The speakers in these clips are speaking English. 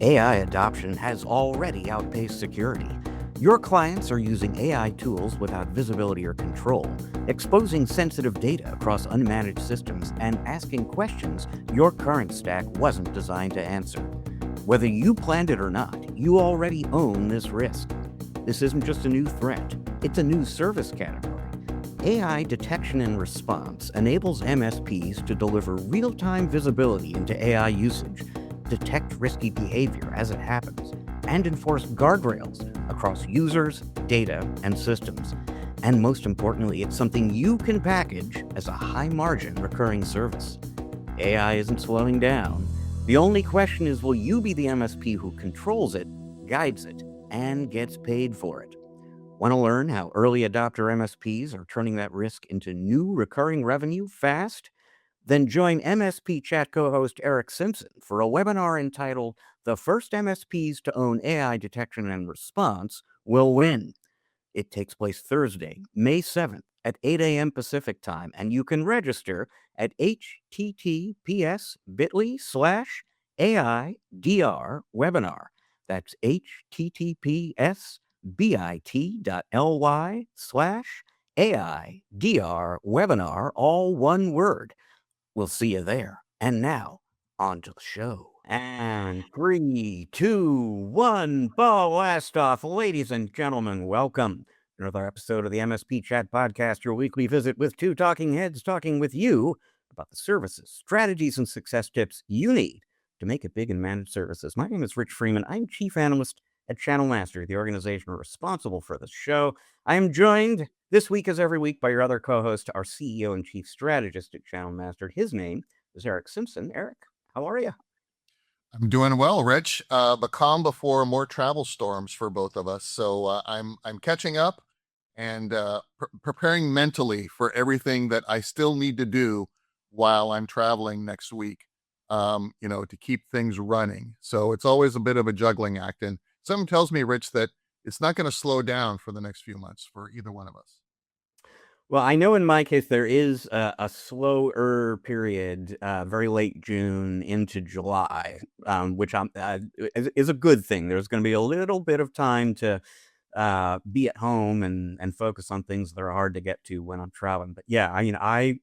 AI adoption has already outpaced security. Your clients are using AI tools without visibility or control, exposing sensitive data across unmanaged systems and asking questions your current stack wasn't designed to answer. Whether you planned it or not, you already own this risk. This isn't just a new threat, it's a new service category. AI detection and response enables MSPs to deliver real-time visibility into AI usage, detect risky behavior as it happens, and enforce guardrails across users, data, and systems. And most importantly, it's something you can package as a high-margin recurring service. AI isn't slowing down. The only question is, will you be the MSP who controls it, guides it, and gets paid for it? Want to learn how early adopter MSPs are turning that risk into new recurring revenue fast? Then join MSP Chat co-host Erick Simpson for a webinar entitled The First MSPs to Own AI Detection and Response Will Win. It takes place Thursday, May 7th at 8 a.m. Pacific Time, and you can register at https://AIDR webinar. That's https://bit.ly/AIDR webinar, all one word. We'll see you there. And now, on to the show. And 3, 2, 1, blast off. Ladies and gentlemen, welcome to another episode of the MSP Chat Podcast, your weekly visit with two talking heads talking with you about the services, strategies, and success tips you need to make it big in managed services. My name is Rich Freeman. I'm Chief Analyst at Channel Master, the organization responsible for this show. I am joined this week, as every week, by your other co-host, our CEO and Chief Strategist at Channel Master. His name is Erick Simpson. Erick, how are you? I'm doing well, Rich. But calm before more travel storms for both of us. So I'm catching up and preparing mentally for everything that I still need to do while I'm traveling next week. To keep things running. So it's always a bit of a juggling act. And something tells me, Rich, that it's not going to slow down for the next few months for either one of us. Well, I know in my case there is a slower period, very late June into July, which is a good thing. There's going to be a little bit of time to be at home and focus on things that are hard to get to when I'm traveling. But yeah,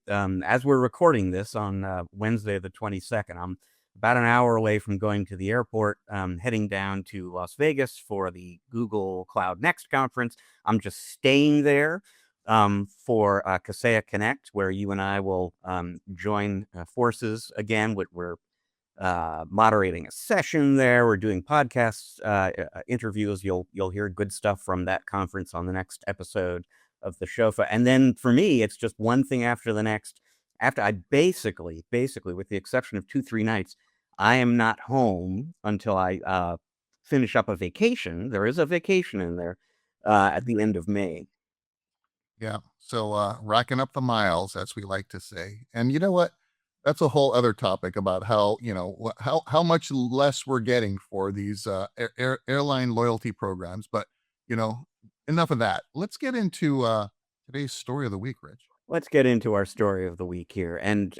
as we're recording this on Wednesday the 22nd, I'm about an hour away from going to the airport, heading down to Las Vegas for the Google Cloud Next conference. I'm just staying there for Kaseya Connect, where you and I will join forces again. We're moderating a session there. We're doing podcasts, interviews. You'll hear good stuff from that conference on the next episode of the show. And then for me, it's just one thing after the next. After I basically, with the exception of 2-3 nights, I am not home until I finish up a vacation. There is a vacation in there at the end of May. Yeah. So racking up the miles, as we like to say. And you know what? That's a whole other topic about how, how much less we're getting for these airline loyalty programs. But, enough of that. Let's get into today's story of the week, Rich. Let's get into our story of the week here. And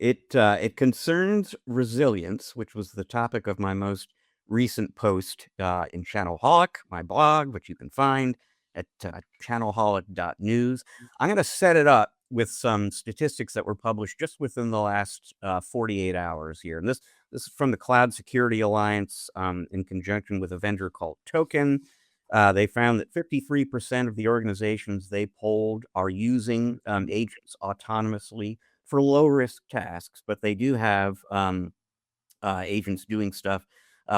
it concerns resilience, which was the topic of my most recent post in Channelholic, my blog, which you can find at channelholic.news. I'm going to set it up with some statistics that were published just within the last 48 hours here. And this is from the Cloud Security Alliance in conjunction with a vendor called Token. They found that 53% of the organizations they polled are using agents autonomously for low-risk tasks, but they do have agents doing stuff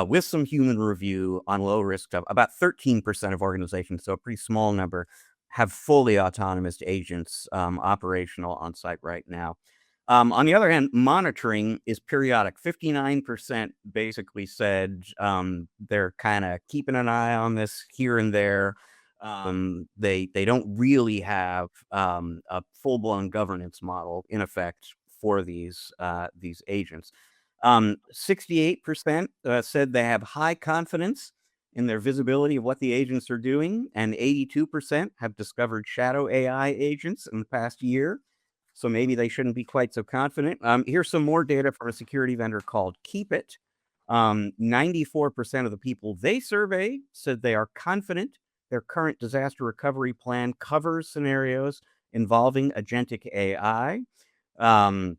with some human review on low-risk stuff. About 13% of organizations, so a pretty small number, have fully autonomous agents operational on site right now. On the other hand, monitoring is periodic. 59% basically said they're kind of keeping an eye on this here and there. They don't really have a full-blown governance model in effect for these agents. 68% said they have high confidence in their visibility of what the agents are doing, and 82% have discovered shadow AI agents in the past year. So maybe they shouldn't be quite so confident. Here's some more data from a security vendor called Keep It. 94% of the people they surveyed said they are confident their current disaster recovery plan covers scenarios involving agentic AI. Um,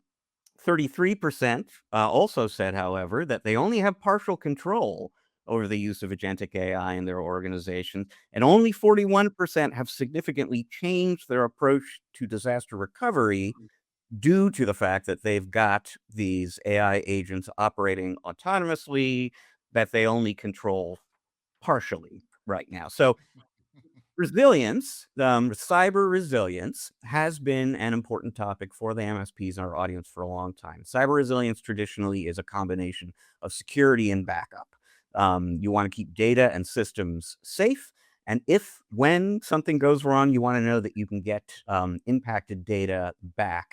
33% also said, however, that they only have partial control over the use of agentic AI in their organization, and only 41% have significantly changed their approach to disaster recovery due to the fact that they've got these AI agents operating autonomously that they only control partially right now. So resilience, cyber resilience has been an important topic for the MSPs in our audience for a long time. Cyber resilience traditionally is a combination of security and backup. You want to keep data and systems safe. And if, when something goes wrong, you want to know that you can get impacted data back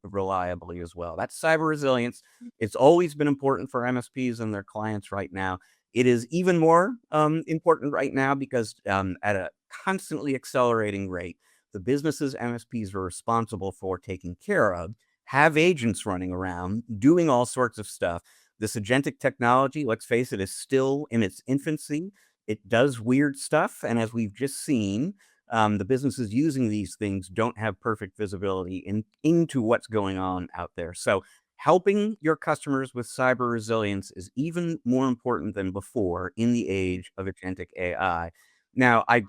reliably as well. That's cyber resilience. It's always been important for MSPs and their clients right now. It is even more important right now because at a constantly accelerating rate, the businesses MSPs are responsible for taking care of have agents running around doing all sorts of stuff. This agentic technology, let's face it, is still in its infancy. It does weird stuff. And as we've just seen, the businesses using these things don't have perfect visibility into what's going on out there. So helping your customers with cyber resilience is even more important than before in the age of agentic AI. Now, I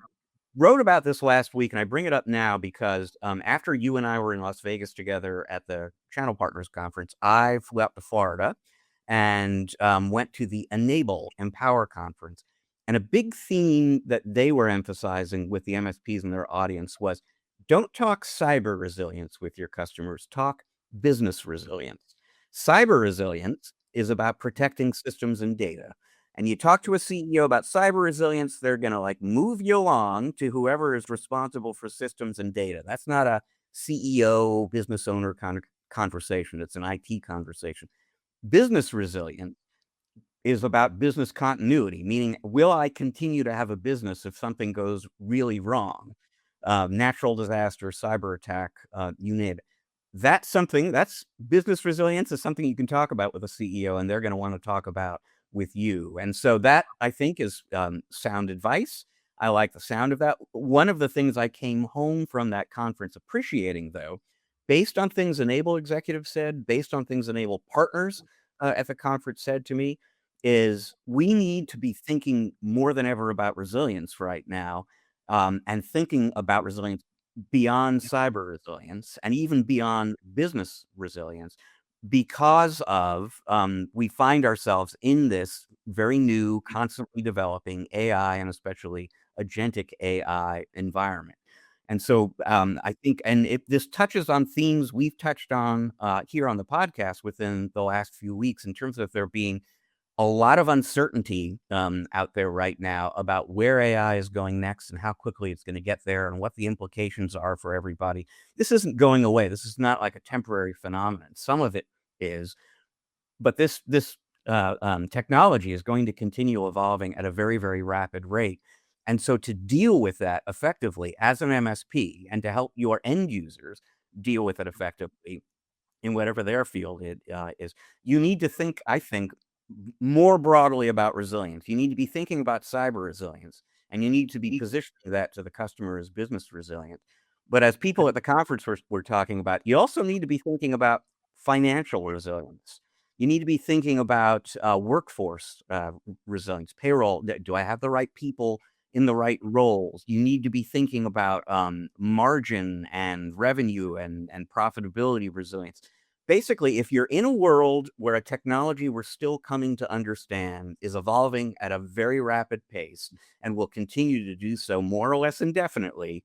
wrote about this last week, and I bring it up now because after you and I were in Las Vegas together at the Channel Partners Conference, I flew out to Florida and went to the Enable Empower Conference. And a big theme that they were emphasizing with the MSPs and their audience was don't talk cyber resilience with your customers, talk business resilience. Cyber resilience is about protecting systems and data. And you talk to a CEO about cyber resilience, they're going to like move you along to whoever is responsible for systems and data. That's not a CEO business owner conversation. It's an IT conversation. Business resilience is about business continuity, meaning will I continue to have a business if something goes really wrong? Natural disaster, cyber attack, you name it. That's business resilience is something you can talk about with a CEO, and they're going to want to talk about with you. And so that I think is sound advice. I like the sound of that. One of the things I came home from that conference appreciating, though, based on things Enable executives said, based on things Enable partners at the conference said to me, is we need to be thinking more than ever about resilience right now, and thinking about resilience beyond cyber resilience and even beyond business resilience because of we find ourselves in this very new, constantly developing AI and especially agentic AI environment. And so I think, and if this touches on themes we've touched on here on the podcast within the last few weeks in terms of there being a lot of uncertainty out there right now about where AI is going next and how quickly it's going to get there and what the implications are for everybody. This isn't going away. This is not like a temporary phenomenon. Some of it is, but this technology is going to continue evolving at a very, very rapid rate. And so to deal with that effectively as an MSP and to help your end users deal with it effectively, in whatever their field is. You need to think, I think, more broadly about resilience. You need to be thinking about cyber resilience, and you need to be positioning that to the customer as business resilience. But as people at the conference were talking about, you also need to be thinking about financial resilience. You need to be thinking about workforce resilience, payroll. Do I have the right people in the right roles? You need to be thinking about margin and revenue and profitability resilience. Basically, if you're in a world where a technology we're still coming to understand is evolving at a very rapid pace and will continue to do so more or less indefinitely,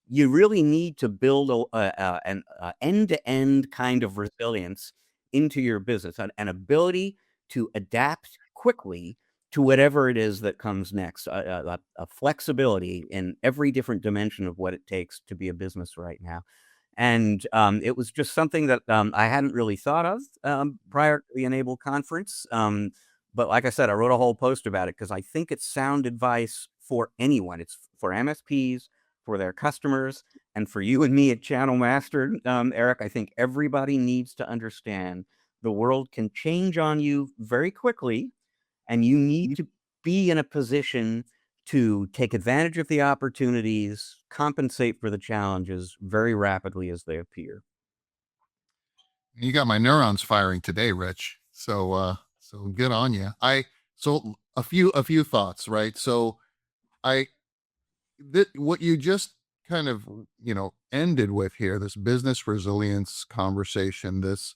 you really need to build an end-to-end kind of resilience into your business, an ability to adapt quickly to whatever it is that comes next, a flexibility in every different dimension of what it takes to be a business right now. And it was just something that I hadn't really thought of prior to the Enable conference. But like I said, I wrote a whole post about it because I think it's sound advice for anyone. It's for MSPs, for their customers, and for you and me at Channel Master, Eric. I think everybody needs to understand the world can change on you very quickly. and you need to be in a position to take advantage of the opportunities, compensate for the challenges very rapidly as they appear. You got my neurons firing today, Rich. So good on you. So a few thoughts, right? So I what you just kind of ended with here, this business resilience conversation, this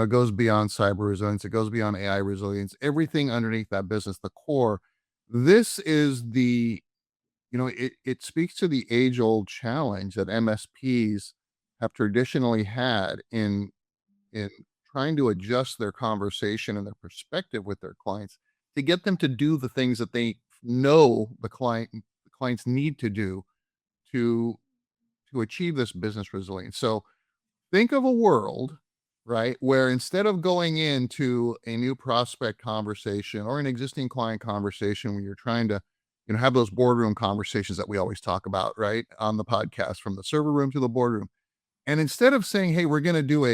goes beyond cyber resilience, it goes beyond AI resilience, everything underneath that business, the core. This is it speaks to the age old challenge that MSPs have traditionally had in trying to adjust their conversation and their perspective with their clients to get them to do the things that they know the clients need to do to achieve this business resilience. So think of a world, right, where instead of going into a new prospect conversation or an existing client conversation where you're trying to have those boardroom conversations that we always talk about, right, on the podcast, from the server room to the boardroom. And instead of saying, hey, we're going to do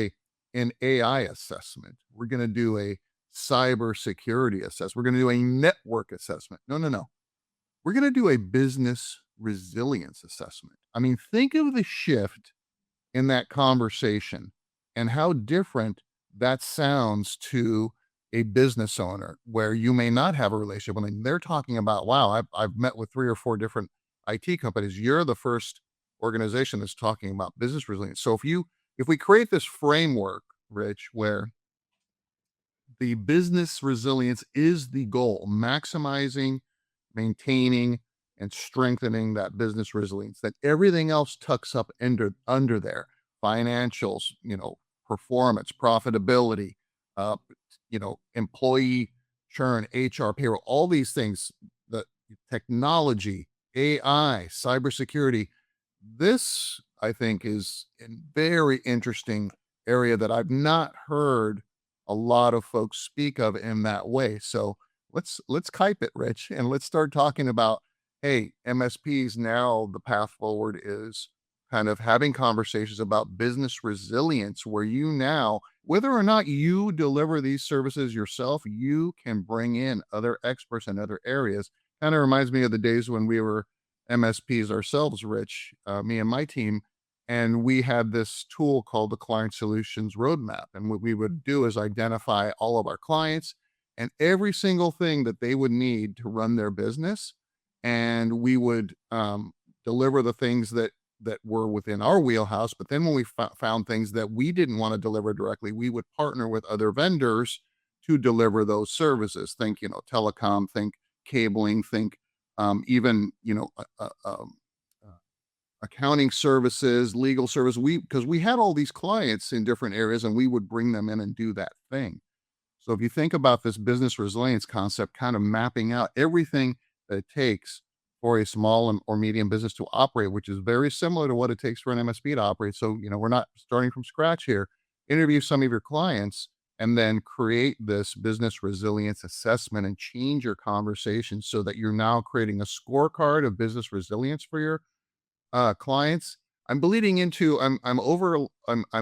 an AI assessment, we're going to do a cyber security assessment, we're going to do a network assessment. No, no, no. We're going to do a business resilience assessment. I mean, think of the shift in that conversation and how different that sounds to a business owner where you may not have a relationship. When they're talking about, wow, I've met with 3 or 4 different IT companies. You're the first organization that's talking about business resilience. So if we create this framework, Rich, where the business resilience is the goal, maximizing, maintaining, and strengthening that business resilience, that everything else tucks up under there. Financials, performance, profitability, uh, employee churn, HR, payroll, all these things, the technology, AI, cybersecurity. This, I think, is a very interesting area that I've not heard a lot of folks speak of in that way. So let's type it, Rich, and let's start talking about, hey, MSPs, now the path forward is kind of having conversations about business resilience, where you now, whether or not you deliver these services yourself, you can bring in other experts in other areas. Kind of reminds me of the days when we were MSPs ourselves, Rich, me and my team, and we had this tool called the Client Solutions Roadmap. And what we would do is identify all of our clients and every single thing that they would need to run their business. And we would deliver the things that were within our wheelhouse. But then when we found things that we didn't want to deliver directly, we would partner with other vendors to deliver those services. Think, telecom, think cabling, think even, accounting services, legal service. Because we had all these clients in different areas, and we would bring them in and do that thing. So if you think about this business resilience concept, kind of mapping out everything that it takes for a small or medium business to operate, which is very similar to what it takes for an MSP to operate. So, we're not starting from scratch here. Interview some of your clients and then create this business resilience assessment and change your conversation so that you're now creating a scorecard of business resilience for your clients. I'm bleeding into I'm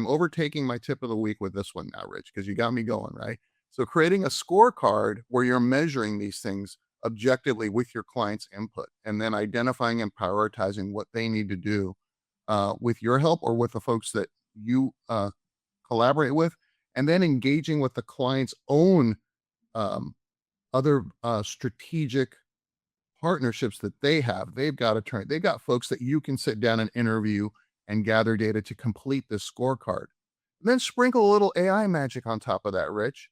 overtaking my tip of the week with this one now, Rich, because you got me going, right? So creating a scorecard where you're measuring these things objectively with your client's input, and then identifying and prioritizing what they need to do with your help or with the folks that you collaborate with, and then engaging with the client's own um, other strategic partnerships that they have. They've got folks that you can sit down and interview and gather data to complete this scorecard. And then sprinkle a little AI magic on top of that, Rich,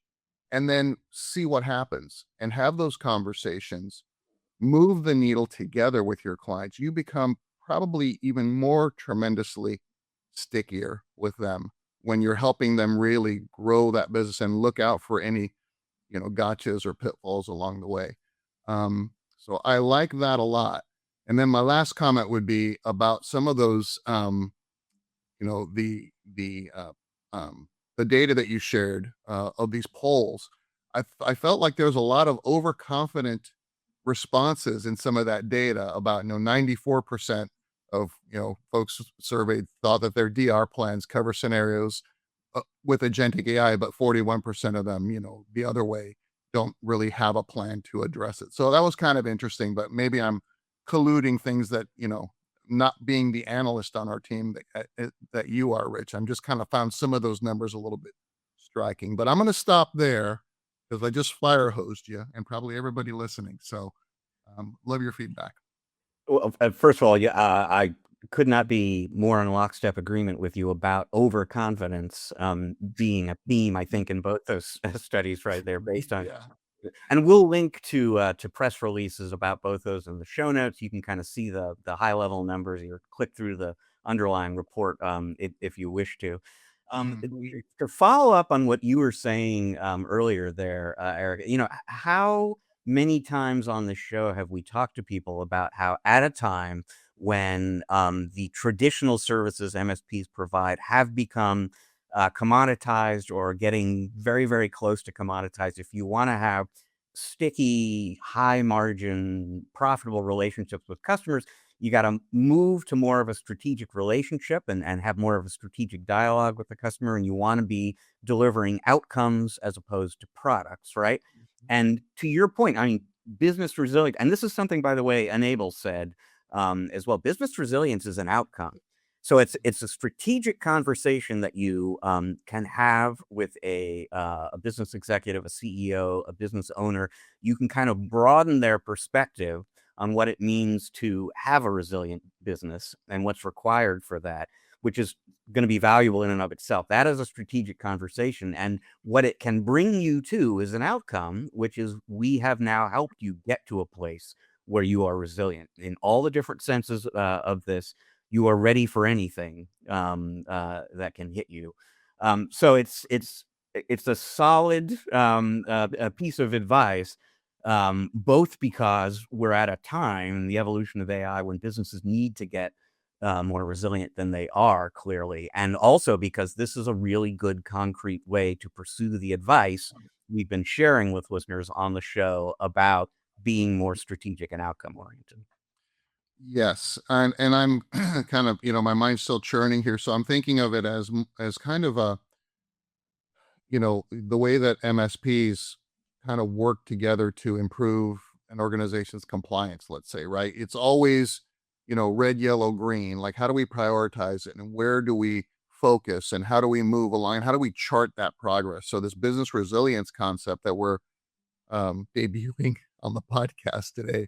and then see what happens and have those conversations. Move the needle together with your clients. You become probably even more tremendously stickier with them when you're helping them really grow that business and look out for any, gotchas or pitfalls along the way. So I like that a lot. And then my last comment would be about some of those, you know, the data that you shared of these polls. I felt like there was a lot of overconfident responses in some of that data about 94% of folks surveyed thought that their DR plans cover scenarios with agentic AI, but 41% of them the other way. don't really have a plan to address it. So that was kind of interesting, but maybe I'm colluding things that, not being the analyst on our team that you are, Rich. I'm just kind of found some of those numbers a little bit striking, but I'm going to stop there because I just fire hosed you and probably everybody listening. So love your feedback. Well, first of all, yeah, I could not be more in lockstep agreement with you about overconfidence being a theme, I think, in both those studies right there, based on. Yeah. And we'll link to press releases about both those in the show notes. You can kind of see the high level numbers, or click through the underlying report if you wish to. Mhm. To follow up on what you were saying earlier there, Eric, how many times on the show have we talked to people about how at a time when the traditional services MSPs provide have become commoditized or getting very, very close to commoditized. If you want to have sticky, high margin, profitable relationships with customers, you got to move to more of a strategic relationship and have more of a strategic dialogue with the customer. And you want to be delivering outcomes as opposed to products, right? And to your point, I mean, business resilience, and this is something, by the way, Enable said as well. Business resilience is an outcome. So it's a strategic conversation that you can have with a business executive, a CEO, a business owner. You can kind of broaden their perspective on what it means to have a resilient business and what's required for that, which is going to be valuable in and of itself. That is a strategic conversation, and what it can bring you to is an outcome, which is we have now helped you get to a place where you are resilient in all the different senses of this. You are ready for anything that can hit you. So it's a solid a piece of advice, both because we're at a time in the evolution of AI when businesses need to get more resilient than they are, clearly, and also because this is a really good concrete way to pursue the advice we've been sharing with listeners on the show about being more strategic and outcome oriented. Yes, and I'm kind of, my mind's still churning here, so I'm thinking of it as kind of a, the way that MSPs kind of work together to improve an organization's compliance, let's say, right? It's always, red, yellow, green. Like, how do we prioritize it and where do we focus and how do we move along? How do we chart that progress? So this business resilience concept that we're debuting on the podcast today,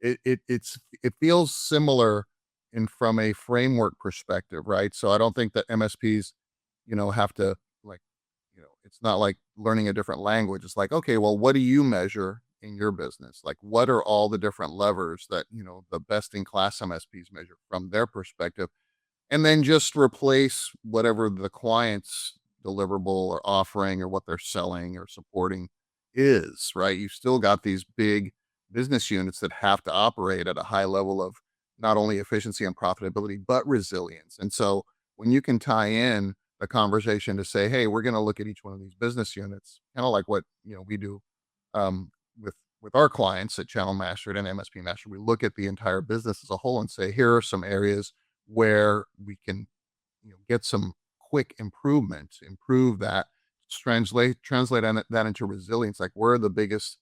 it feels similar in from a framework perspective, right? So I don't think that MSPs, have to like, it's not like learning a different language. It's like, okay, well, what do you measure in your business? Like, what are all the different levers that, the best in class MSPs measure from their perspective? And then just replace whatever the client's deliverable or offering or what they're selling or supporting is, right? You've still got these big business units that have to operate at a high level of not only efficiency and profitability, but resilience. And so when you can tie in the conversation to say, hey, we're going to look at each one of these business units, kind of like what we do um, with our clients at Channel Mastered and MSP Master, we look at the entire business as a whole and say, here are some areas where we can get some quick improvement, improve that, translate that into resilience. Like, where are the biggest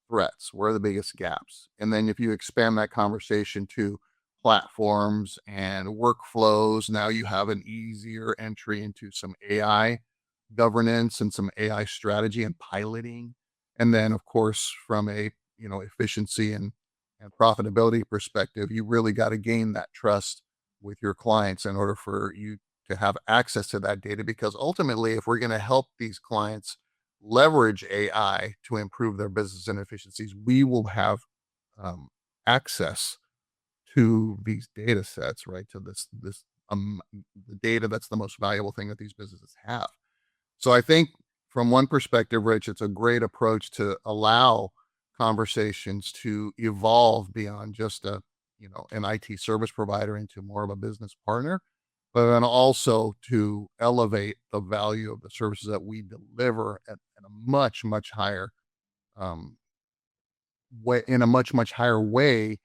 threats? Where are the biggest gaps? And then if you expand that conversation to platforms and workflows, now you have an easier entry into some AI governance and some AI strategy and piloting. And then, of course, from a efficiency and profitability perspective, you really got to gain that trust with your clients in order for you to have access to that data. Because ultimately, if we're going to help these clients leverage AI to improve their business and efficiencies, we will have um, access to these data sets, right? To the data that's the most valuable thing that these businesses have. So I think from one perspective, Rich, it's a great approach to allow conversations to evolve beyond just an IT service provider into more of a business partner, but then also to elevate the value of the services that we deliver at a much, much higher um, way, in a much, much higher way,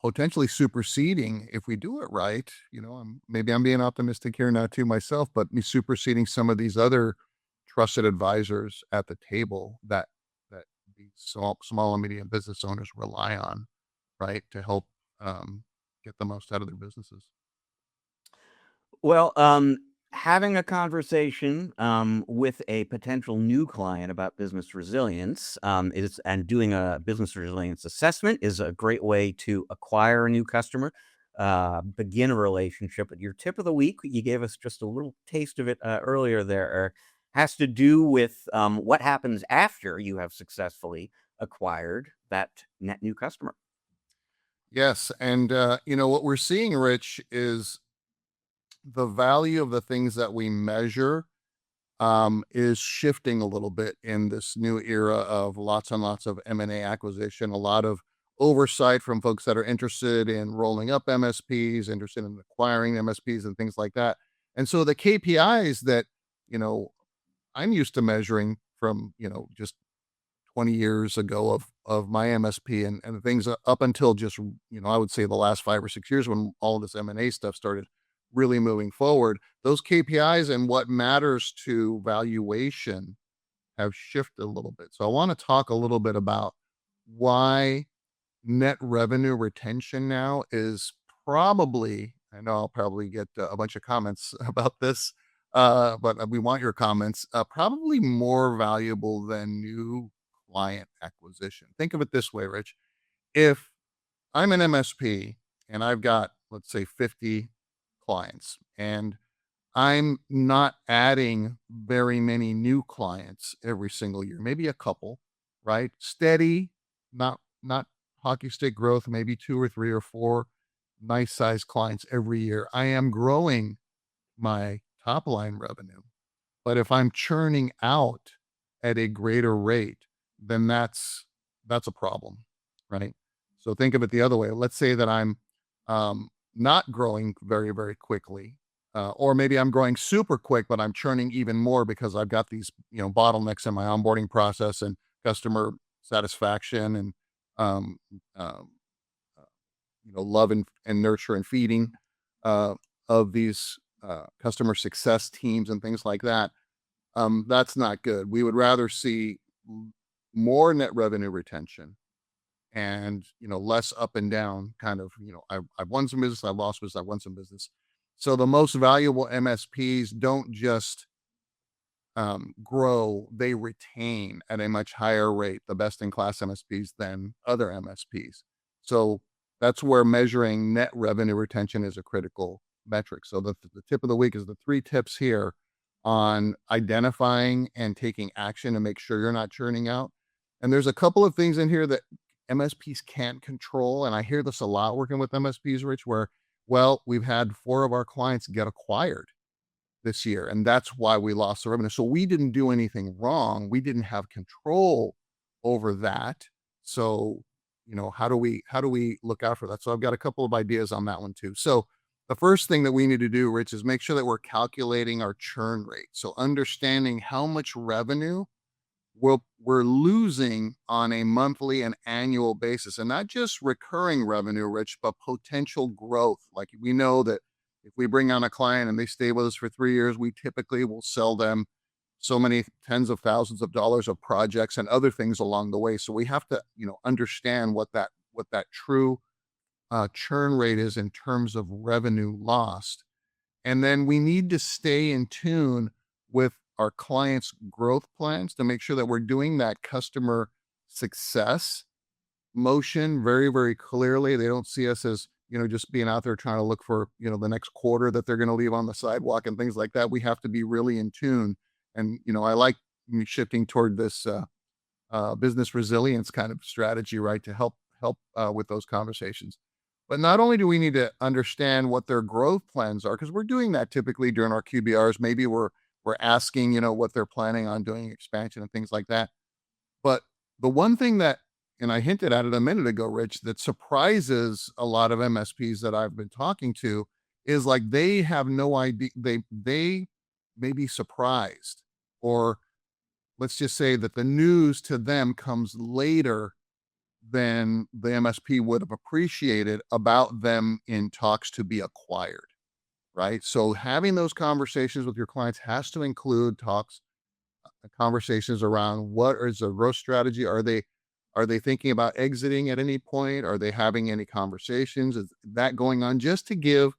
potentially superseding, if we do it right, maybe I'm being optimistic here now too myself, but me superseding some of these other trusted advisors at the table that small and medium business owners rely on, right, to help get the most out of their businesses. Well, having a conversation with a potential new client about business resilience is and doing a business resilience assessment is a great way to acquire a new customer, begin a relationship. But your tip of the week, you gave us just a little taste of it earlier there, Eric, has to do with what happens after you have successfully acquired that net new customer. Yes, and what we're seeing, Rich, is the value of the things that we measure is shifting a little bit in this new era of lots and lots of M&A acquisition, a lot of oversight from folks that are interested in rolling up MSPs, interested in acquiring MSPs and things like that. And so the KPIs that, you know, I'm used to measuring from, just 20 years ago of my MSP and the things up until just, I would say the last 5 or 6 years when all this M&A stuff started really moving forward, those KPIs and what matters to valuation have shifted a little bit. So I want to talk a little bit about why net revenue retention now is probably, I know I'll probably get a bunch of comments about this, but we want your comments, probably more valuable than new client acquisition. Think of it this way, Rich. If I'm an MSP and I've got, let's say, 50 clients, and I'm not adding very many new clients every single year, maybe a couple, right? Steady, not hockey stick growth, maybe two or three or four nice sized clients every year. I am growing my top line revenue. But if I'm churning out at a greater rate, then that's a problem, right? So think of it the other way. Let's say that I'm not growing very, very quickly, or maybe I'm growing super quick, but I'm churning even more because I've got these, bottlenecks in my onboarding process and customer satisfaction and um, um, love and nurture and feeding uh, of these customer success teams and things like that. That's not good. We would rather see more net revenue retention and less up and down kind of. I've won some business, I've lost business, I've won some business. So the most valuable MSPs don't just grow, they retain at a much higher rate, the best in class MSPs than other MSPs. So that's where measuring net revenue retention is a critical metric. So the tip of the week is the 3 tips here on identifying and taking action to make sure you're not churning out. And there's a couple of things in here that MSPs can't control. And I hear this a lot working with MSPs, Rich, where, well, we've had 4 of our clients get acquired this year, and that's why we lost the revenue. So we didn't do anything wrong. We didn't have control over that. So, how do we look out for that? So I've got a couple of ideas on that one too. So the first thing that we need to do, Rich, is make sure that we're calculating our churn rate. So understanding how much revenue we're losing on a monthly and annual basis, and not just recurring revenue, Rich, but potential growth. Like we know that if we bring on a client and they stay with us for 3 years, we typically will sell them so many tens of thousands of dollars of projects and other things along the way. So we have to, understand what that true churn rate is in terms of revenue lost. And then we need to stay in tune with our clients' growth plans to make sure that we're doing that customer success motion very, very clearly. They don't see us as, just being out there trying to look for, the next quarter that they're going to leave on the sidewalk and things like that. We have to be really in tune. And, I like me shifting toward this business resilience kind of strategy, right, to help with those conversations. But not only do we need to understand what their growth plans are, because we're doing that typically during our QBRs. Maybe we're asking, what they're planning on doing, expansion and things like that. But the one thing that, and I hinted at it a minute ago, Rich, that surprises a lot of MSPs that I've been talking to is like they have no idea. They may be surprised, or let's just say that the news to them comes later than the MSP would have appreciated about them in talks to be acquired, right? So having those conversations with your clients has to include conversations around what is the growth strategy? Are they Are they thinking about exiting at any point? Are they having any conversations? Is that going on? Just to give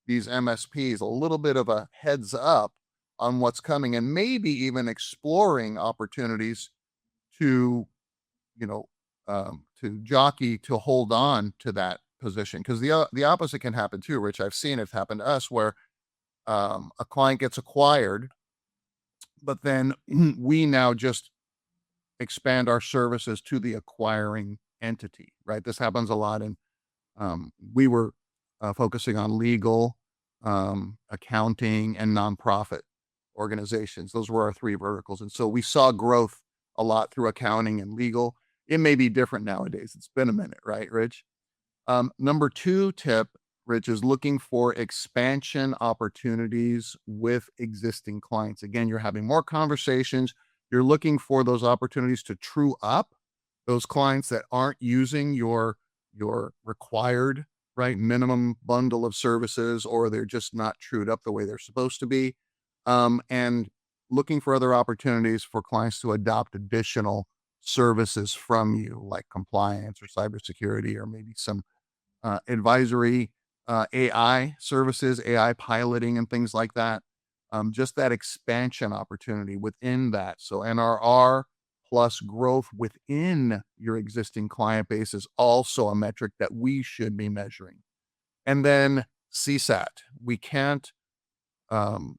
these MSPs a little bit of a heads up on what's coming, and maybe even exploring opportunities to, you know, to jockey to hold on to that position. Because the opposite can happen too, Rich. I've seen it happen to us where a client gets acquired, but then we now just expand our services to the acquiring entity, right? This happens a lot. And we were focusing on legal, accounting, and nonprofit organizations. Those were our three verticals. And so we saw growth a lot through accounting and legal. It may be different nowadays. It's been a minute, right, Rich? Number two tip, Rich, is looking for expansion opportunities with existing clients. Again, you're having more conversations. You're looking for those opportunities to true up those clients that aren't using your required, right, minimum bundle of services, or they're just not trued up the way they're supposed to be. And looking for other opportunities for clients to adopt additional services from you, like compliance or cybersecurity, or maybe some advisory, AI services, AI piloting, and things like that. Just that expansion opportunity within that. So NRR plus growth within your existing client base is also a metric that we should be measuring. And then CSAT. Um,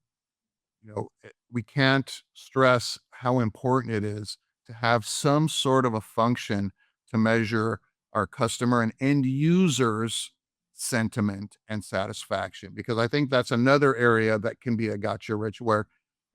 we can't stress how important it is to have some sort of a function to measure our customer and end users sentiment and satisfaction, because I think that's another area that can be a gotcha, Rich, where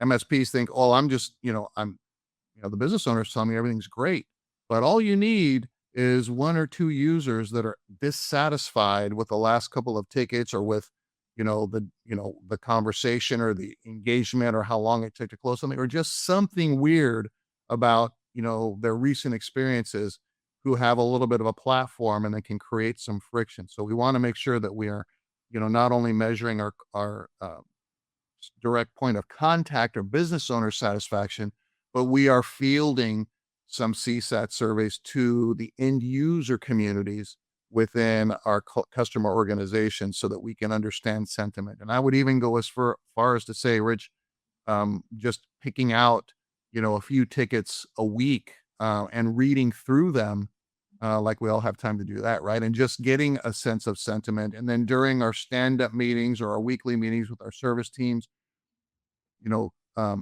MSPs think, oh, the business owners tell me everything's great, but all you need is one or two users that are dissatisfied with the last couple of tickets, or with the conversation or the engagement, or how long it took to close something, or just something weird about their recent experiences, who have a little bit of a platform and they can create some friction. So we want to make sure that we are not only measuring our direct point of contact or business owner satisfaction, but we are fielding some CSAT surveys to the end user communities within our customer organization, so that we can understand sentiment. And I would even go as far as to say, Rich, just picking out, a few tickets a week, and reading through them, like we all have time to do that, right? And just getting a sense of sentiment. And then during our stand-up meetings or our weekly meetings with our service teams,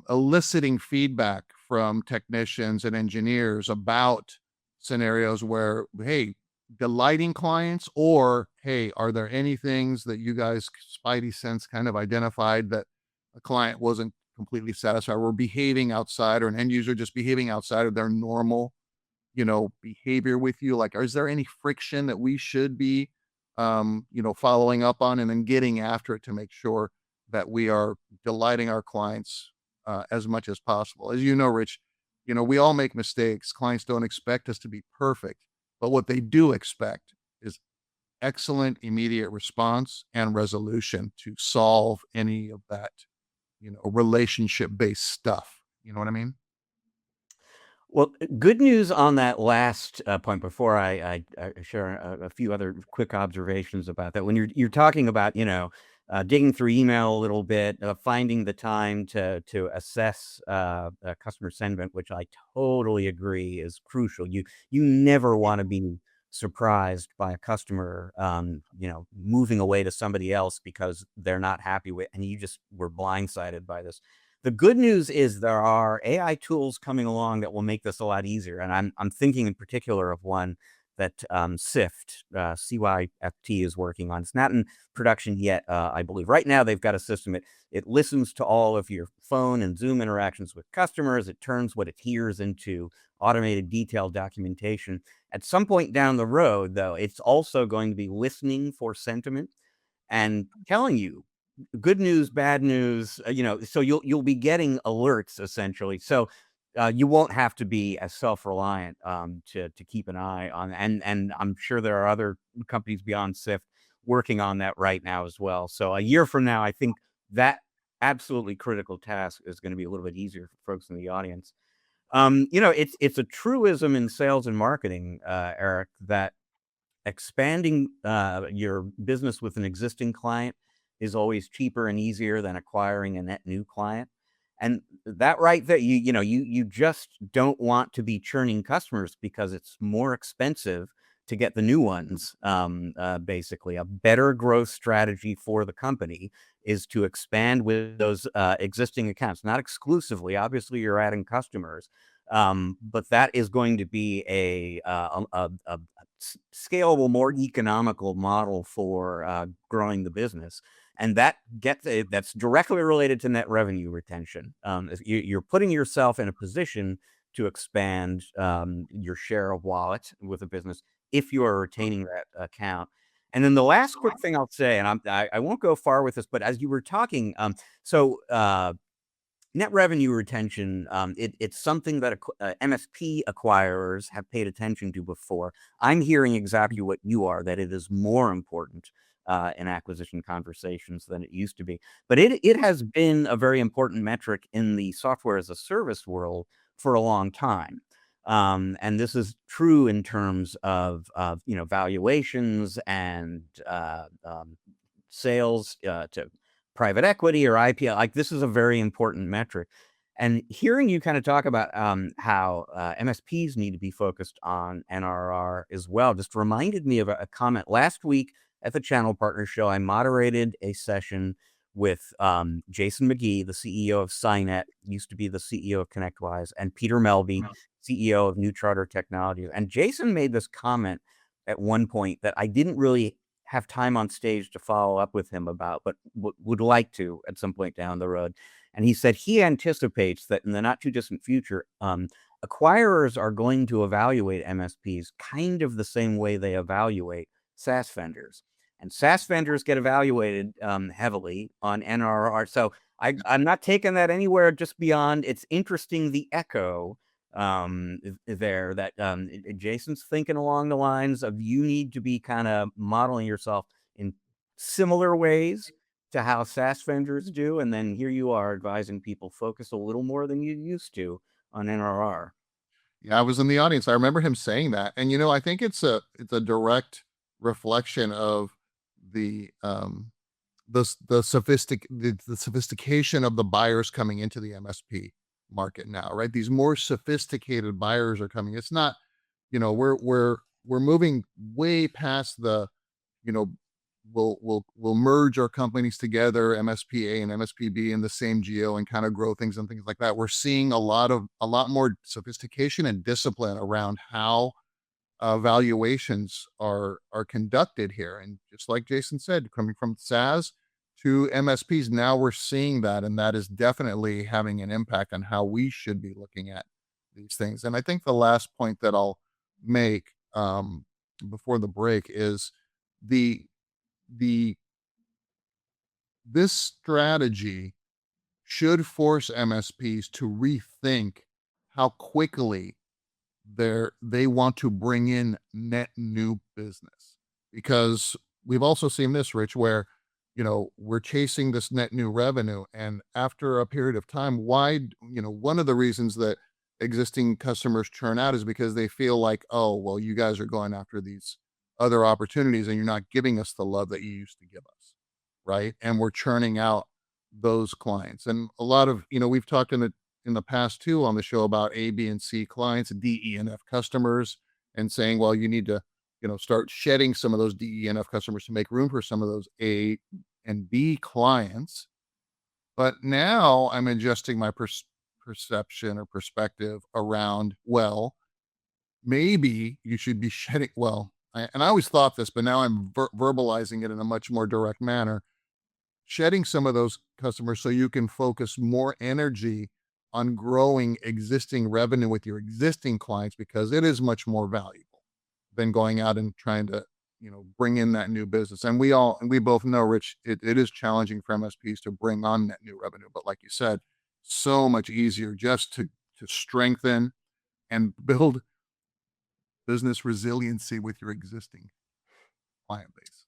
eliciting feedback from technicians and engineers about scenarios where, hey, delighting clients, or hey, are there any things that you guys spidey sense kind of identified that a client wasn't completely satisfied, or behaving outside, or an end user just behaving outside of their normal behavior with you? Like, is there any friction that we should be following up on, and then getting after it to make sure that we are delighting our clients as much as possible? As you know, Rich, we all make mistakes. Clients don't expect us to be perfect, but what they do expect is excellent immediate response and resolution to solve any of that, relationship based stuff. You know what I mean? Well, good news on that last point before I share a few other quick observations about that. When you're talking about, digging through email a little bit, finding the time to assess customer sentiment, which I totally agree is crucial. You never want to be surprised by a customer, moving away to somebody else because they're not happy with, and you just were blindsided by this. The good news is there are AI tools coming along that will make this a lot easier, and I'm thinking in particular of one that SIFT, CYFT is working on. It's not in production yet, I believe. Right now, they've got a system. It listens to all of your phone and Zoom interactions with customers. It turns what it hears into automated detailed documentation. At some point down the road, though, it's also going to be listening for sentiment and telling you good news, bad news, so you'll be getting alerts essentially. So you won't have to be as self-reliant to keep an eye on, and I'm sure there are other companies beyond SIFT working on that right now as well. So a year from now, I think that absolutely critical task is going to be a little bit easier for folks in the audience. It's a truism in sales and marketing, Eric, that expanding your business with an existing client is always cheaper and easier than acquiring a net new client. And that right there, you just don't want to be churning customers because it's more expensive to get the new ones. Basically, a better growth strategy for the company is to expand with those existing accounts, not exclusively. Obviously, you're adding customers, but that is going to be a scalable, more economical model for growing the business. And that's directly related to net revenue retention. You're putting yourself in a position to expand your share of wallet with a business if you are retaining that account. And then the last quick thing I'll say, and I won't go far with this, but as you were talking, so net revenue retention, it's something that MSP acquirers have paid attention to before. I'm hearing exactly what you are, that it is more important in acquisition conversations than it used to be. But it has been a very important metric in the software as a service world for a long time. And this is true in terms of valuations and sales to private equity or IPO. Like, this is a very important metric. And hearing you kind of talk about how MSPs need to be focused on NRR as well just reminded me of a comment last week at the Channel Partner Show. I moderated a session with Jason McGee, the CEO of Cynet, used to be the CEO of ConnectWise, and Peter Melby, CEO of New Charter Technologies. And Jason made this comment at one point that I didn't really have time on stage to follow up with him about, but would like to at some point down the road. And he said he anticipates that in the not too distant future, acquirers are going to evaluate MSPs kind of the same way they evaluate SaaS vendors. And SaaS vendors get evaluated heavily on NRR. So I'm not taking that anywhere just beyond. It's interesting, the echo there that Jason's thinking along the lines of you need to be kind of modeling yourself in similar ways to how SaaS vendors do, and then here you are advising people focus a little more than you used to on NRR. Yeah, I was in the audience. I remember him saying that. And I think it's a direct reflection of the the sophistication of the buyers coming into the MSP market now, right? These more sophisticated buyers are coming. It's not, we're moving way past the, you know, we'll merge our companies together, MSPA and MSPB in the same geo, and kind of grow things and things like that. We're seeing a lot more sophistication and discipline around how valuations are conducted here. And just like Jason said, coming from SaaS to MSPs, now we're seeing that, and that is definitely having an impact on how we should be looking at these things. And I think the last point that I'll make before the break is the the this strategy should force MSPs to rethink how quickly they want to bring in net new business, because we've also seen this, Rich, where we're chasing this net new revenue, and after a period of time, one of the reasons that existing customers churn out is because they feel like, oh well, you guys are going after these other opportunities and you're not giving us the love that you used to give us, right? And we're churning out those clients. And a lot of, we've talked in the past too on the show about A, B, and C clients, D, E, and F customers, and saying, well, you need to, start shedding some of those D, E, and F customers to make room for some of those A and B clients. But now I'm adjusting my perception or perspective around, well, maybe you should be shedding, and I always thought this, but now I'm verbalizing it in a much more direct manner, shedding some of those customers so you can focus more energy on growing existing revenue with your existing clients, because it is much more valuable than going out and trying to, bring in that new business. And we both know, Rich, it is challenging for MSPs to bring on net new revenue. But like you said, so much easier just to strengthen and build business resiliency with your existing client base.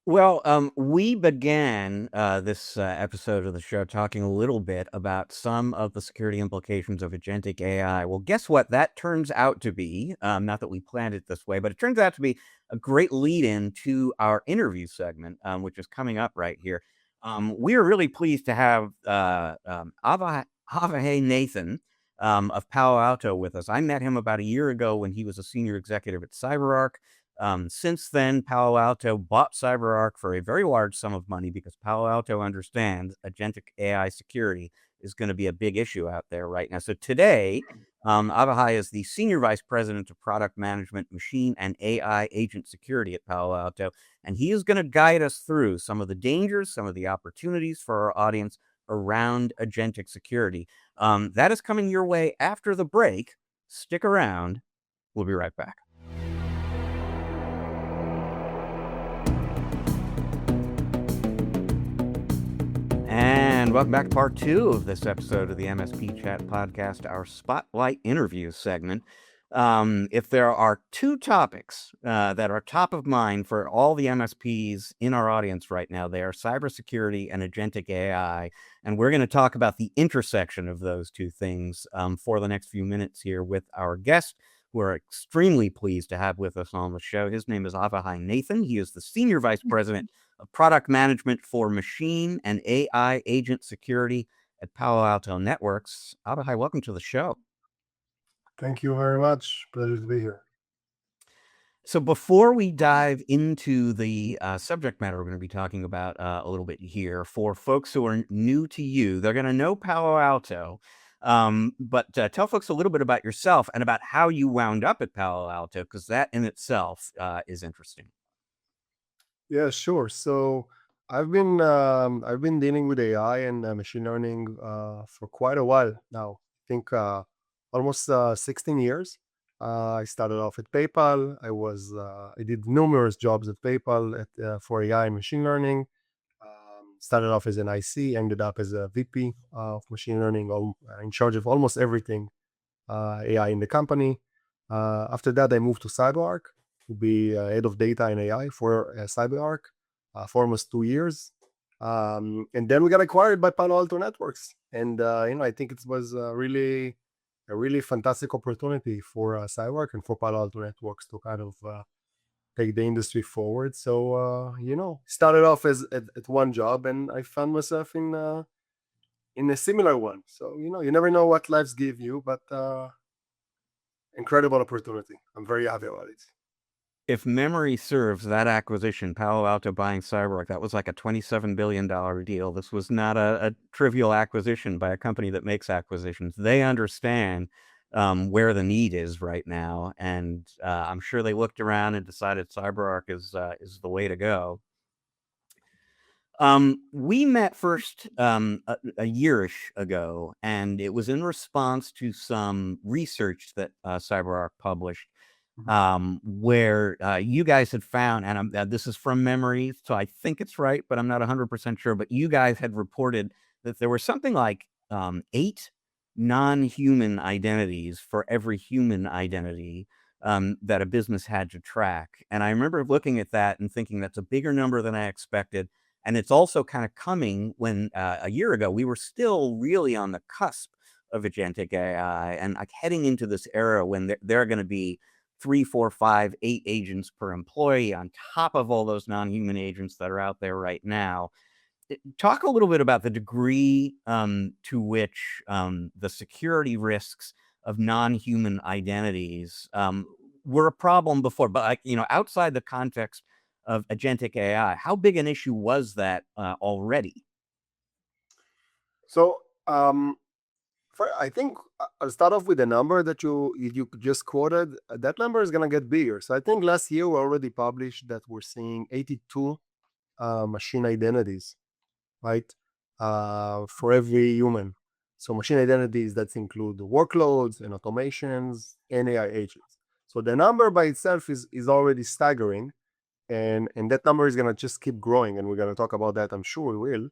Well, we began this episode of the show talking a little bit about some of the security implications of agentic AI. Well, guess what? That turns out to be, not that we planned it this way, but it turns out to be a great lead in to our interview segment, which is coming up right here. We are really pleased to have Avihay Nathan of Palo Alto with us. I met him about a year ago when he was a senior executive at CyberArk. Since then, Palo Alto bought CyberArk for a very large sum of money because Palo Alto understands agentic AI security is going to be a big issue out there right now. So today, Avihay is the Senior Vice President of Product Management, Machine and AI Agent Security at Palo Alto, and he is going to guide us through some of the dangers, some of the opportunities for our audience around agentic security. That is coming your way after the break. Stick around. We'll be right back. And welcome back to part 2 of this episode of the MSP Chat Podcast, our Spotlight interview segment. If there are 2 topics that are top of mind for all the MSPs in our audience right now, they are cybersecurity and agentic AI. And we're going to talk about the intersection of those 2 things for the next few minutes here with our guest. We're extremely pleased to have with us on the show. His name is Avihay Nathan. He is the Senior Vice President of Product Management for Machine and AI Agent Security at Palo Alto Networks. Avihay, welcome to the show. Thank you very much. Pleasure to be here. So before we dive into the subject matter we're going to be talking about a little bit here, for folks who are new to you, they're going to know Palo Alto. But tell folks a little bit about yourself and about how you wound up at Palo Alto, because that in itself is interesting. Yeah, sure. So I've been dealing with AI and machine learning for quite a while now. I think almost 16 years. I started off at PayPal. I did numerous jobs at PayPal for AI and machine learning. Started off as an IC, ended up as a VP of machine learning, in charge of almost everything AI in the company. After that, I moved to CyberArk to be head of data and AI for CyberArk for almost 2 years. And then we got acquired by Palo Alto Networks. And, I think it was a really fantastic opportunity for CyberArk and for Palo Alto Networks to kind of take the industry forward. So, started off at one job, and I found myself in a similar one. So, you never know what lives give you, but incredible opportunity. I'm very happy about it. If memory serves, that acquisition, Palo Alto buying CyberArk, that was like a $27 billion deal. This was not a trivial acquisition by a company that makes acquisitions. They understand where the need is right now, and I'm sure they looked around and decided CyberArk is the way to go. We met first a yearish ago, and it was in response to some research that CyberArk published, where you guys had found, and this is from memory, so I think it's right, but I'm not 100% sure, but you guys had reported that there were something like 8 non-human identities for every human identity that a business had to track. And I remember looking at that and thinking that's a bigger number than I expected. And it's also kind of coming when a year ago, we were still really on the cusp of agentic AI and like heading into this era when there are going to be 3, 4, 5, 8 agents per employee on top of all those non-human agents that are out there right now. Talk a little bit about the degree to which the security risks of non-human identities were a problem before, but outside the context of agentic AI, how big an issue was that already? So I think I'll start off with the number that you just quoted. That number is going to get bigger. So I think last year we already published that we're seeing 82 machine identities, right, for every human. So machine identities that include the workloads and automations and AI agents. So the number by itself is already staggering, and that number is going to just keep growing, and we're going to talk about that. I'm sure we will.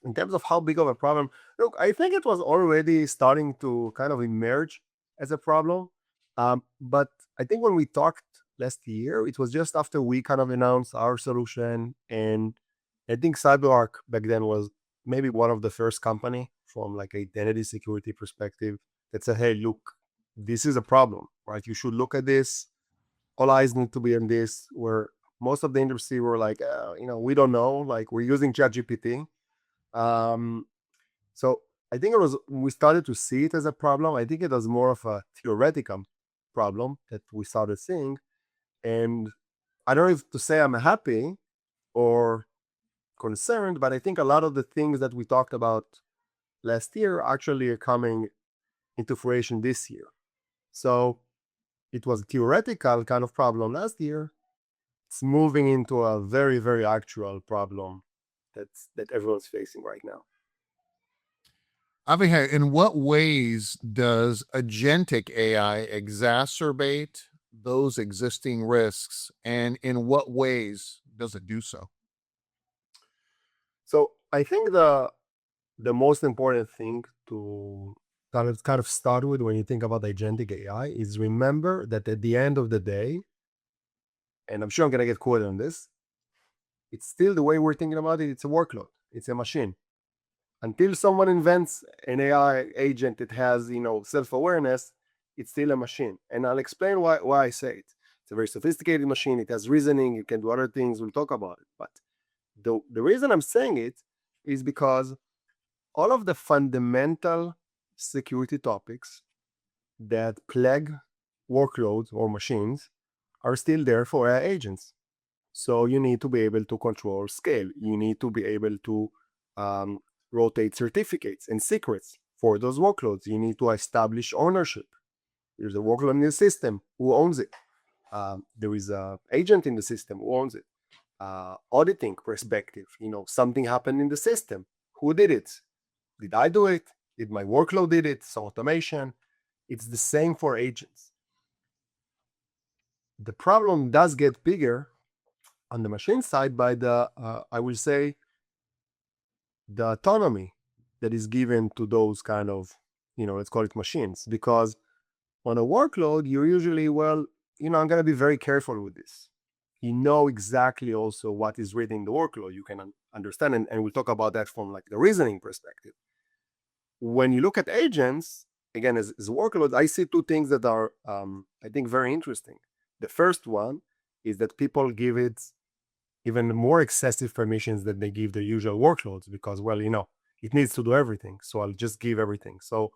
In terms of how big of a problem, look, I think it was already starting to kind of emerge as a problem. But I think when we talked last year. It was just after we kind of announced our solution, and I think CyberArk back then was maybe one of the first company from like identity security perspective that said, "Hey, look, this is a problem, right? You should look at this. All eyes need to be on this." Where most of the industry were like, we don't know. Like we're using ChatGPT. Um, so I think it was we started to see it as a problem. I think it was more of a theoretical problem that we started seeing. And I don't know if to say I'm happy or concerned, but I think a lot of the things that we talked about last year actually are coming into fruition this year. So it was a theoretical kind of problem last year. It's moving into a very, very actual problem that everyone's facing right now. Avihay, in what ways does agentic AI exacerbate those existing risks, and in what ways does it do so? So I think the most important thing to kind of start with when you think about agentic AI is remember that at the end of the day, and I'm sure I'm gonna get quoted on this, it's still the way we're thinking about it, it's a workload, it's a machine. Until someone invents an AI agent that has, self-awareness, it's still a machine. And I'll explain why I say it. It's a very sophisticated machine, it has reasoning, it can do other things, we'll talk about it. But the reason I'm saying it is because all of the fundamental security topics that plague workloads or machines are still there for AI agents. So you need to be able to control scale. You need to be able to rotate certificates and secrets for those workloads. You need to establish ownership. There's a workload in the system. Who owns it? There is an agent in the system. Who owns it? Auditing perspective. Something happened in the system. Who did it? Did I do it? Did my workload did it? So automation. It's the same for agents. The problem does get bigger on the machine side by I will say, the autonomy that is given to those kind of, let's call it machines. Because on a workload, you're usually, I'm going to be very careful with this. You know exactly also what is reading the workload. You can understand, and we'll talk about that from like the reasoning perspective. When you look at agents, again, as workloads, I see two things that are, I think, very interesting. The first one is that people give it even more excessive permissions than they give the usual workloads because, it needs to do everything. So I'll just give everything. So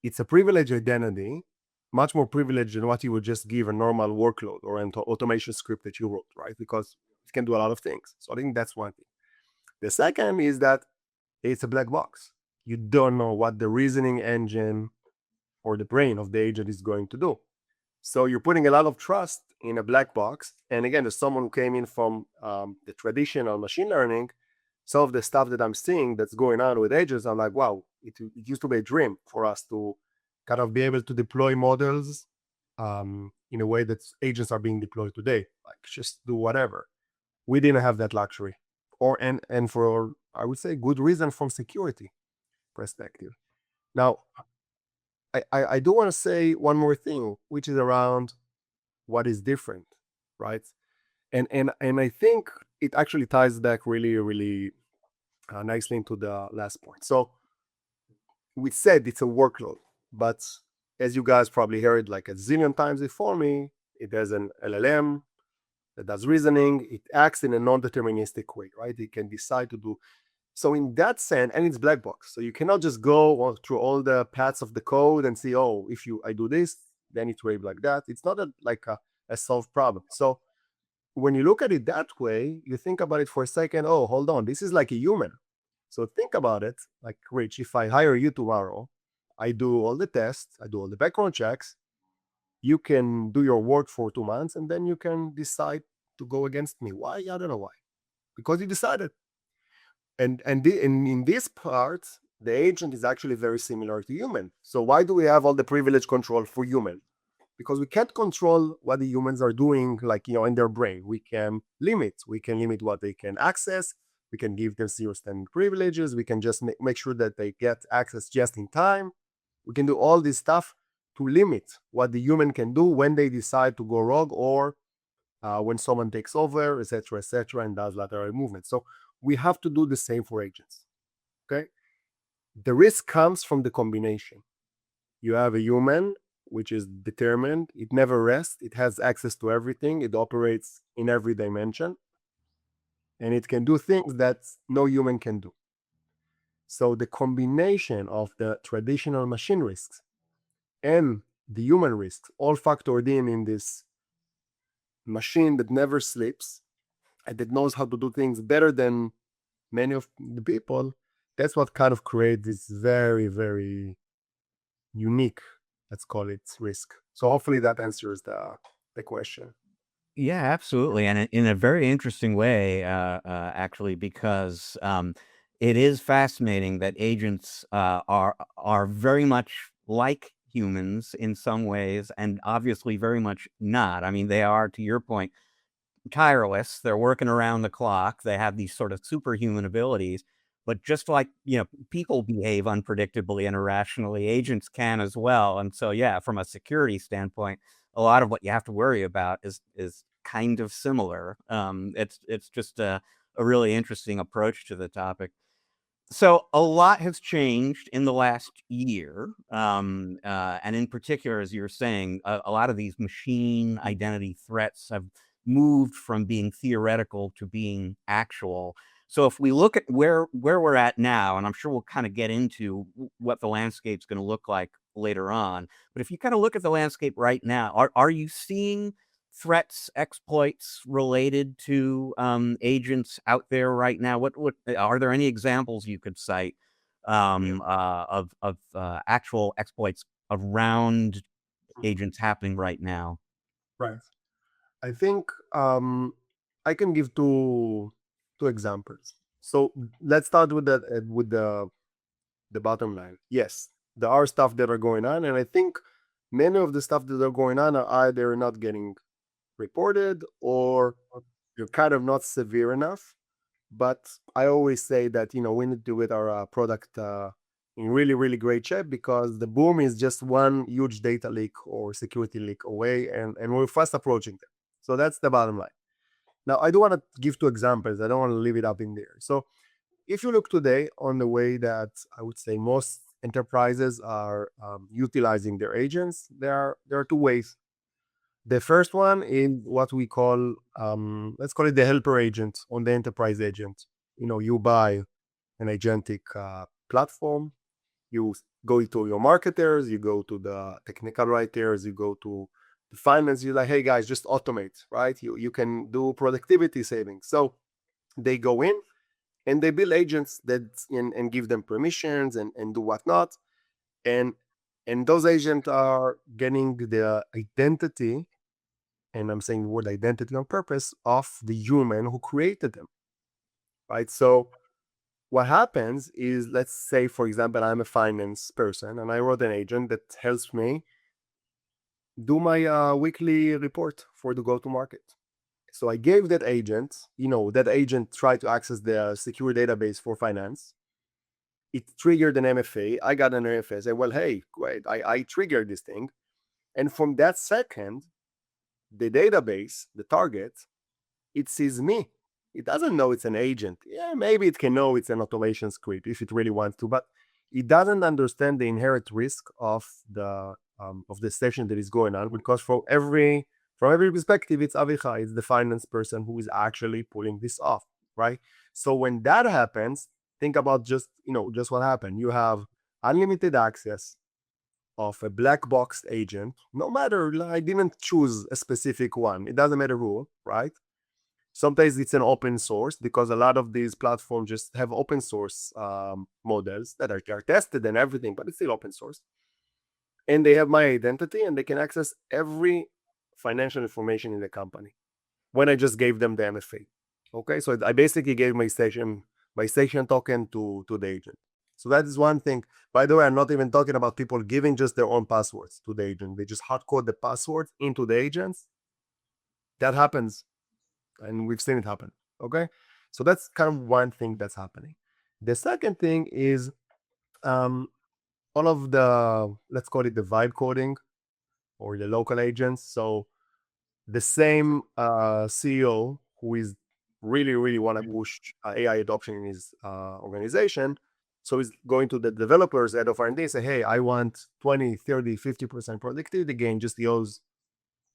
it's a privileged identity, much more privileged than what you would just give a normal workload or an automation script that you wrote, right? Because it can do a lot of things. So I think that's one thing. The second is that it's a black box. You don't know what the reasoning engine or the brain of the agent is going to do. So you're putting a lot of trust in a black box. And again, as someone who came in from the traditional machine learning, some of the stuff that I'm seeing that's going on with agents, I'm like, wow, it used to be a dream for us to kind of be able to deploy models in a way that agents are being deployed today, like just do whatever. We didn't have that luxury, and for, I would say, good reason from security perspective. Now, I do want to say one more thing, which is around what is different, right? And I think it actually ties back really, really nicely into the last point. So we said it's a workload, but as you guys probably heard like a zillion times before me, it has an LLM that does reasoning. It acts in a non-deterministic way, right? It can decide to do. So in that sense, and it's black box. So you cannot just go through all the paths of the code and see, oh, if I do this, then it will be like that. It's not a solved problem. So when you look at it that way, you think about it for a second. Oh, hold on, this is like a human. So think about it, like, Rich, if I hire you tomorrow, I do all the tests, I do all the background checks, you can do your work for 2 months, and then you can decide to go against me. Why? I don't know why. Because you decided. And in this part, the agent is actually very similar to human. So why do we have all the privilege control for human? Because we can't control what the humans are doing, like, in their brain. We can limit what they can access. We can give them zero standing privileges. We can just make sure that they get access just in time. We can do all this stuff to limit what the human can do when they decide to go wrong, or when someone takes over, etc., and does lateral movement. So we have to do the same for agents. Okay, the risk comes from the combination. You have a human which is determined, it never rests, it has access to everything, it operates in every dimension, and it can do things that no human can do. So the combination of the traditional machine risks and the human risks, all factored in this machine that never sleeps and that knows how to do things better than many of the people, that's what kind of creates this very, very unique, let's call it, risk. So hopefully that answers the question. Yeah, absolutely, and in a very interesting way, actually, because it is fascinating that agents are very much like humans in some ways, and obviously very much not. I mean, they are, to your point, tireless. They're working around the clock. They have these sort of superhuman abilities. But just like, people behave unpredictably and irrationally, agents can as well. And so, yeah, from a security standpoint, a lot of what you have to worry about is kind of similar. It's just a really interesting approach to the topic. So a lot has changed in the last year, and in particular, as you were saying, a lot of these machine identity threats have moved from being theoretical to being actual. So if we look at where we're at now, and I'm sure we'll kind of get into what the landscape's going to look like later on, but if you kind of look at the landscape right now, are you seeing threats, exploits related to agents out there right now? What are there any examples you could cite of actual exploits around agents happening right now? Right. I think I can give two examples. So let's start with the bottom line. Yes, there are stuff that are going on, and I think many of the stuff that are going on are either not getting reported or you're kind of not severe enough. But I always say that we need to get our product in really, really great shape, because the boom is just one huge data leak or security leak away, and we're fast approaching them. So that's the bottom line. Now, I do want to give two examples. I don't want to leave it up in there. So if you look today on the way that I would say most enterprises are utilizing their agents, there are two ways. The first one is what we call, let's call it the helper agent on the enterprise agent. You buy an agentic platform, you go to your marketers, you go to the technical writers, you go to the finance, you're like, hey guys, just automate, right? You can do productivity savings. So they go in and they build agents and give them permissions and do whatnot. And those agents are getting the identity, and I'm saying the word identity on purpose, of the human who created them, right? So what happens is, let's say, for example, I'm a finance person and I wrote an agent that helps me do my weekly report for the go-to-market. So I gave that agent, that agent tried to access the secure database for finance. It triggered an MFA. I got an MFA. I said, well, hey, great, I triggered this thing. And from that second, the database, the target, it sees me. It doesn't know it's an agent. Yeah, maybe it can know it's an automation script if it really wants to, but it doesn't understand the inherent risk of the session that is going on, because from every perspective, it's Avihay, it's the finance person who is actually pulling this off, right? So when that happens, think about just what happened. You have unlimited access of a black box agent. No matter, I didn't choose a specific one. It doesn't matter who, right? Sometimes it's an open source, because a lot of these platforms just have open source models that are tested and everything, but it's still open source. And they have my identity, and they can access every financial information in the company when I just gave them the MFA. Okay, so I basically gave my station token to the agent. So that is one thing. By the way, I'm not even talking about people giving just their own passwords to the agent. They just hard code the passwords into the agents. That happens, and we've seen it happen. Okay, so that's kind of one thing that's happening. The second thing is all of the, let's call it, the vibe coding or the local agents. So the same CEO who is really want to push AI adoption in his organization. So he's going to the developers, head of R&D, say, hey, I want 20, 30, 50% productivity gain. Just use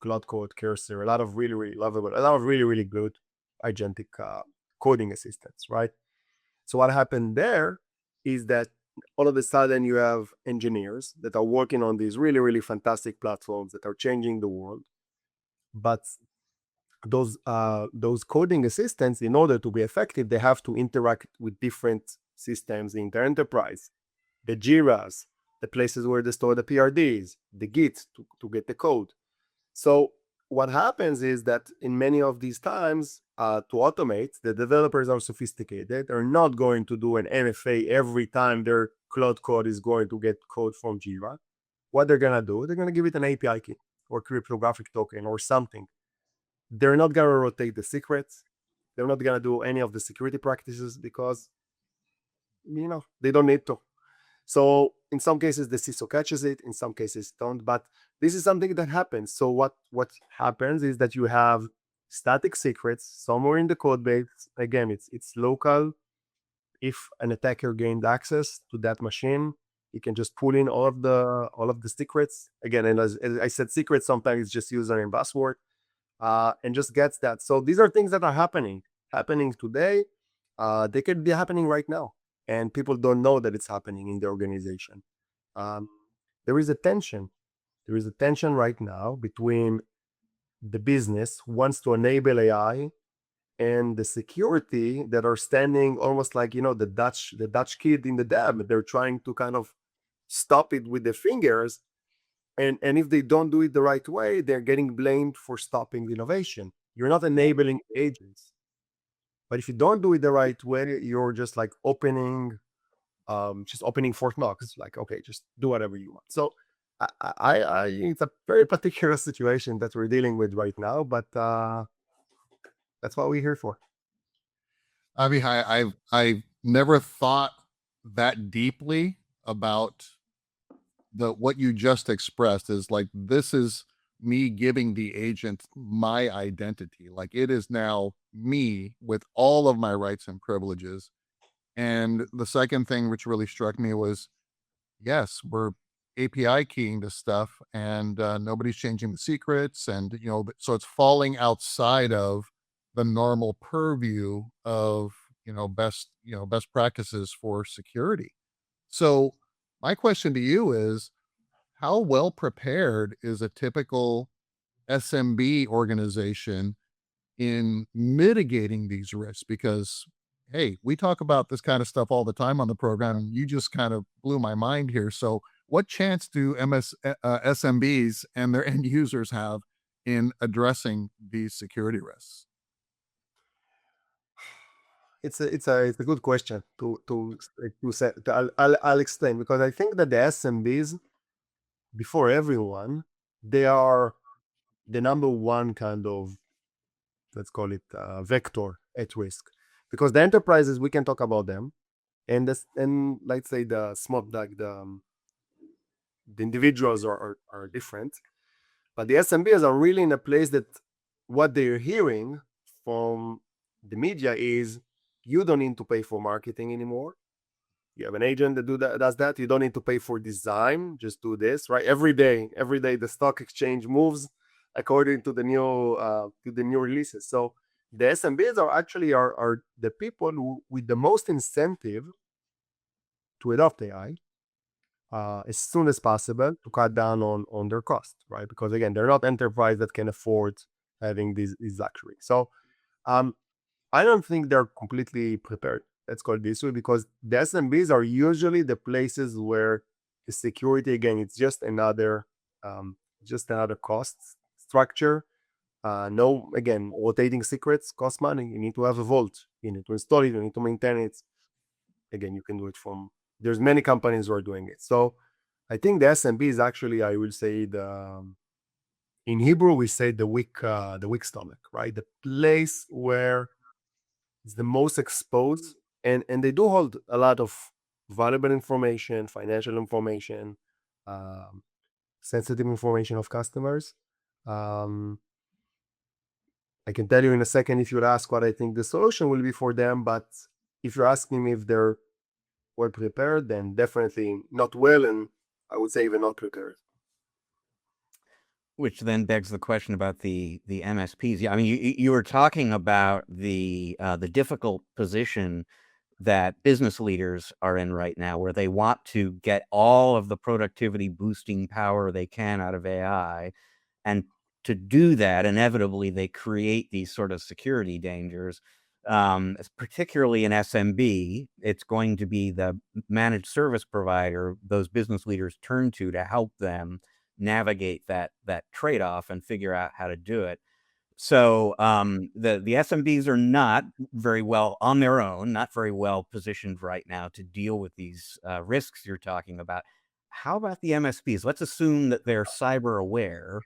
Cloud Code, Cursor, a lot of really lovable, a lot of really good agentic coding assistants, right? So what happened there is that all of a sudden you have engineers that are working on these really fantastic platforms that are changing the world. But those coding assistants, in order to be effective, they have to interact with different systems in their enterprise, the Jiras, the places where they store the PRDs, the Git to get the code. So what happens is that in many of these times, to automate, the developers are sophisticated. They're not going to do an MFA every time their Cloud Code is going to get code from Jira. What they're going to do, they're going to give it an API key or cryptographic token or something. They're not going to rotate the secrets. They're not going to do any of the security practices because, they don't need to. So in some cases, the CISO catches it. In some cases, don't. But this is something that happens. So what happens is that you have static secrets somewhere in the code base. Again, it's local. If an attacker gained access to that machine, he can just pull in all of the secrets. Again, and as I said, secrets sometimes it's just username and password, and just gets that. So these are things that are happening today. They could be happening right now, and people don't know that it's happening in the organization. There is a tension. There is a tension right now between the business who wants to enable AI and the security that are standing almost like the Dutch kid in the dam. They're trying to kind of stop it with the fingers, and if they don't do it the right way, they're getting blamed for stopping innovation. You're not enabling agents, but if you don't do it the right way, you're just like opening Fort Knox. Like, okay, just do whatever you want. So I it's a very particular situation that we're dealing with right now, but that's what we're here for. Avihay, I've never thought that deeply about what you just expressed. Is like, this is me giving the agent my identity. Like, it is now me with all of my rights and privileges. And the second thing which really struck me was, yes, we're API keying this stuff, and nobody's changing the secrets, and so it's falling outside of the normal purview of best practices for security. So my question to you is, how well prepared is a typical SMB organization in mitigating these risks? Because, hey, we talk about this kind of stuff all the time on the program, and you just kind of blew my mind here. So what chance do SMBs and their end users have in addressing these security risks? It's a good question to say. I'll explain, because I think that the SMBs, before everyone, they are the number one kind of, let's call it, vector at risk, because the enterprises, we can talk about them, and let's say the small, like the individuals are different, but the SMBs are really in a place that what they're hearing from the media is, you don't need to pay for marketing anymore. You have an agent that does that. You don't need to pay for design. Just do this, right? Every day the stock exchange moves according to the new releases. So the SMBs are actually are the people who, with the most incentive to adopt AI as soon as possible, to cut down on their cost, right? Because again, they're not enterprise that can afford having these luxury. So I don't think they're completely prepared, let's call it this way, because the SMBs are usually the places where the security, again, it's just another cost structure. No, again, rotating secrets cost money. You need to have a vault. You need to install it. You need to maintain it. Again, you can do it from. There's many companies who are doing it. So I think the SMB is actually, I will say, in Hebrew we say the weak stomach, right? The place where it's the most exposed, and they do hold a lot of valuable information, financial information, sensitive information of customers. Um, I can tell you in a second if you'd ask what I think the solution will be for them, but if you're asking me if they're well prepared, then definitely not well, and I would say even not prepared. Which then begs the question about the MSPs. Yeah, I mean, you were talking about the difficult position that business leaders are in right now, where they want to get all of the productivity boosting power they can out of AI, and to do that, inevitably they create these sort of security dangers. Particularly in SMB, it's going to be the managed service provider those business leaders turn to help them navigate that trade-off and figure out how to do it. So the SMBs are not very well on their own, not very well positioned right now to deal with these risks you're talking about. How about the MSPs? Let's assume that they're cyber aware.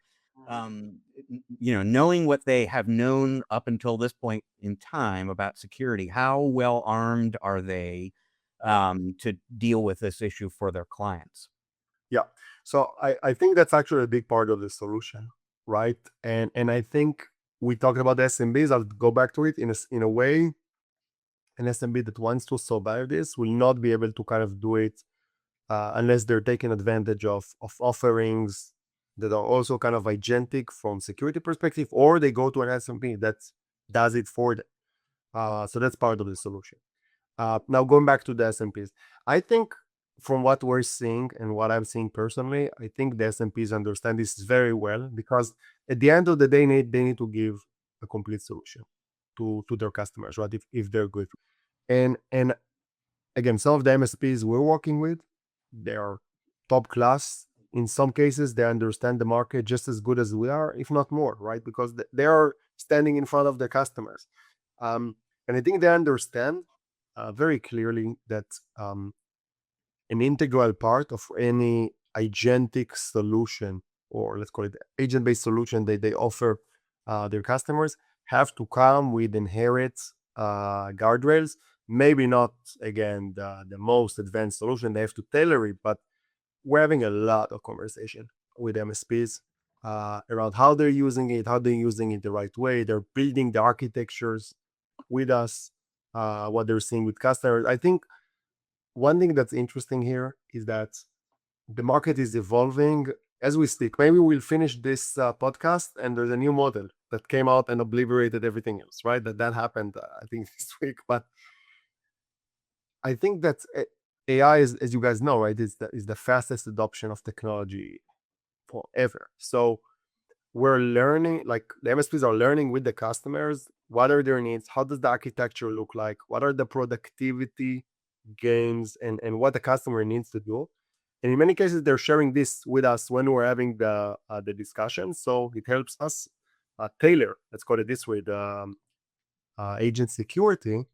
Knowing what they have known up until this point in time about security, how well armed are they to deal with this issue for their clients? Yeah. So I think that's actually a big part of the solution, right? And I think we talked about SMBs. I'll go back to it in a way. An SMB that wants to survive this will not be able to kind of do it unless they're taking advantage of offerings that are also kind of agentic from security perspective, or they go to an SMB that does it for them. So that's part of the solution. Now going back to the SMPs, I think from what we're seeing and what I'm seeing personally, I think the SMPs understand this very well, because at the end of the day, they need to give a complete solution to their customers, right? If they're good. And again, some of the MSPs we're working with, they are top class. In some cases, they understand the market just as good as we are, if not more, right? Because they are standing in front of their customers. And I think they understand very clearly that an integral part of any agentic solution, or let's call it agent-based solution that they offer their customers, have to come with inherent guardrails. Maybe not, again, the most advanced solution. They have to tailor it, but we're having a lot of conversation with MSPs around how they're using it, how they're using it the right way. They're building the architectures with us, what they're seeing with customers. I think one thing that's interesting here is that the market is evolving as we speak. Maybe we'll finish this podcast and there's a new model that came out and obliterated everything else, right? That happened, I think, this week. But I think that AI is, as you guys know, right, is the fastest adoption of technology forever. So we're learning, like the MSPs are learning with the customers, what are their needs, how does the architecture look like, what are the productivity gains, and what the customer needs to do. And in many cases, they're sharing this with us when we're having the discussion. So it helps us tailor, let's call it this way, the agent security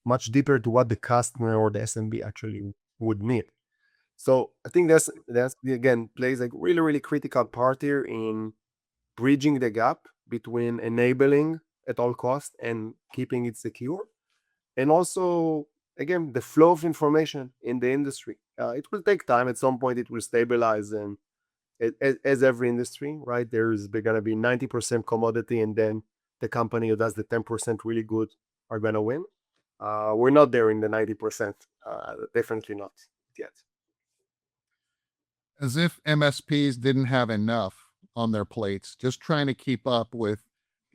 much deeper to what the customer or the SMB actually would need. So I think that's again plays a really, really critical part here in bridging the gap between enabling at all costs and keeping it secure, and also, again, the flow of information in the industry. It will take time. At some point, it will stabilize, and as every industry, right, there's going to be 90% commodity, and then the company who does the 10% really good are going to win. We're not there in the 90%, definitely not yet. As if MSPs didn't have enough on their plates, just trying to keep up with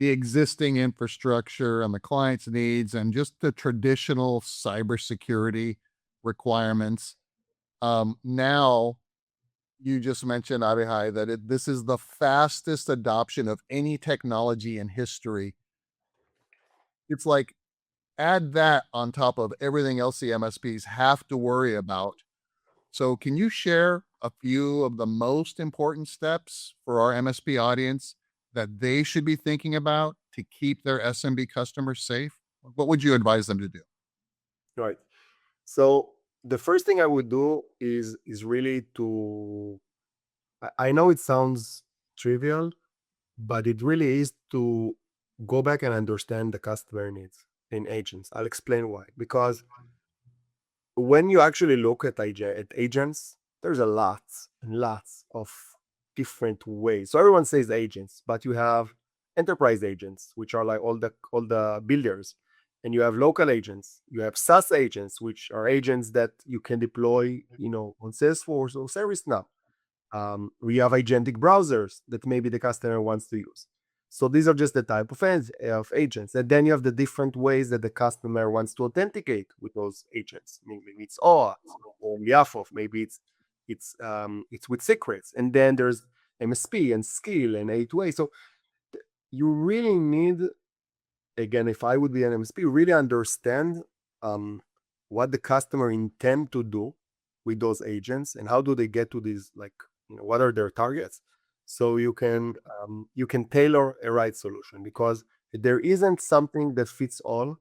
the existing infrastructure and the client's needs and just the traditional cybersecurity requirements. Now, you just mentioned, Avihay, that this is the fastest adoption of any technology in history. It's like, add that on top of everything else the MSPs have to worry about. So can you share a few of the most important steps for our MSP audience that they should be thinking about to keep their SMB customers safe? What would you advise them to do? Right. So the first thing I would do is really to, I know it sounds trivial, but it really is to go back and understand the customer needs in agents. I'll explain why. Because when you actually look at agents, there's a lot lots of different ways. So everyone says agents, but you have enterprise agents, which are like all the builders, and you have local agents. You have SaaS agents, which are agents that you can deploy, on Salesforce or ServiceNow. We have agentic browsers that maybe the customer wants to use. So these are just the type of agents. And then you have the different ways that the customer wants to authenticate with those agents. Maybe it's OAuth or Yafov. Maybe it's with secrets. And then there's MSP and skill and A2A. So you really need, again, if I would be an MSP, really understand what the customer intend to do with those agents and how do they get to these, like, what are their targets, so you can tailor a right solution, because there isn't something that fits all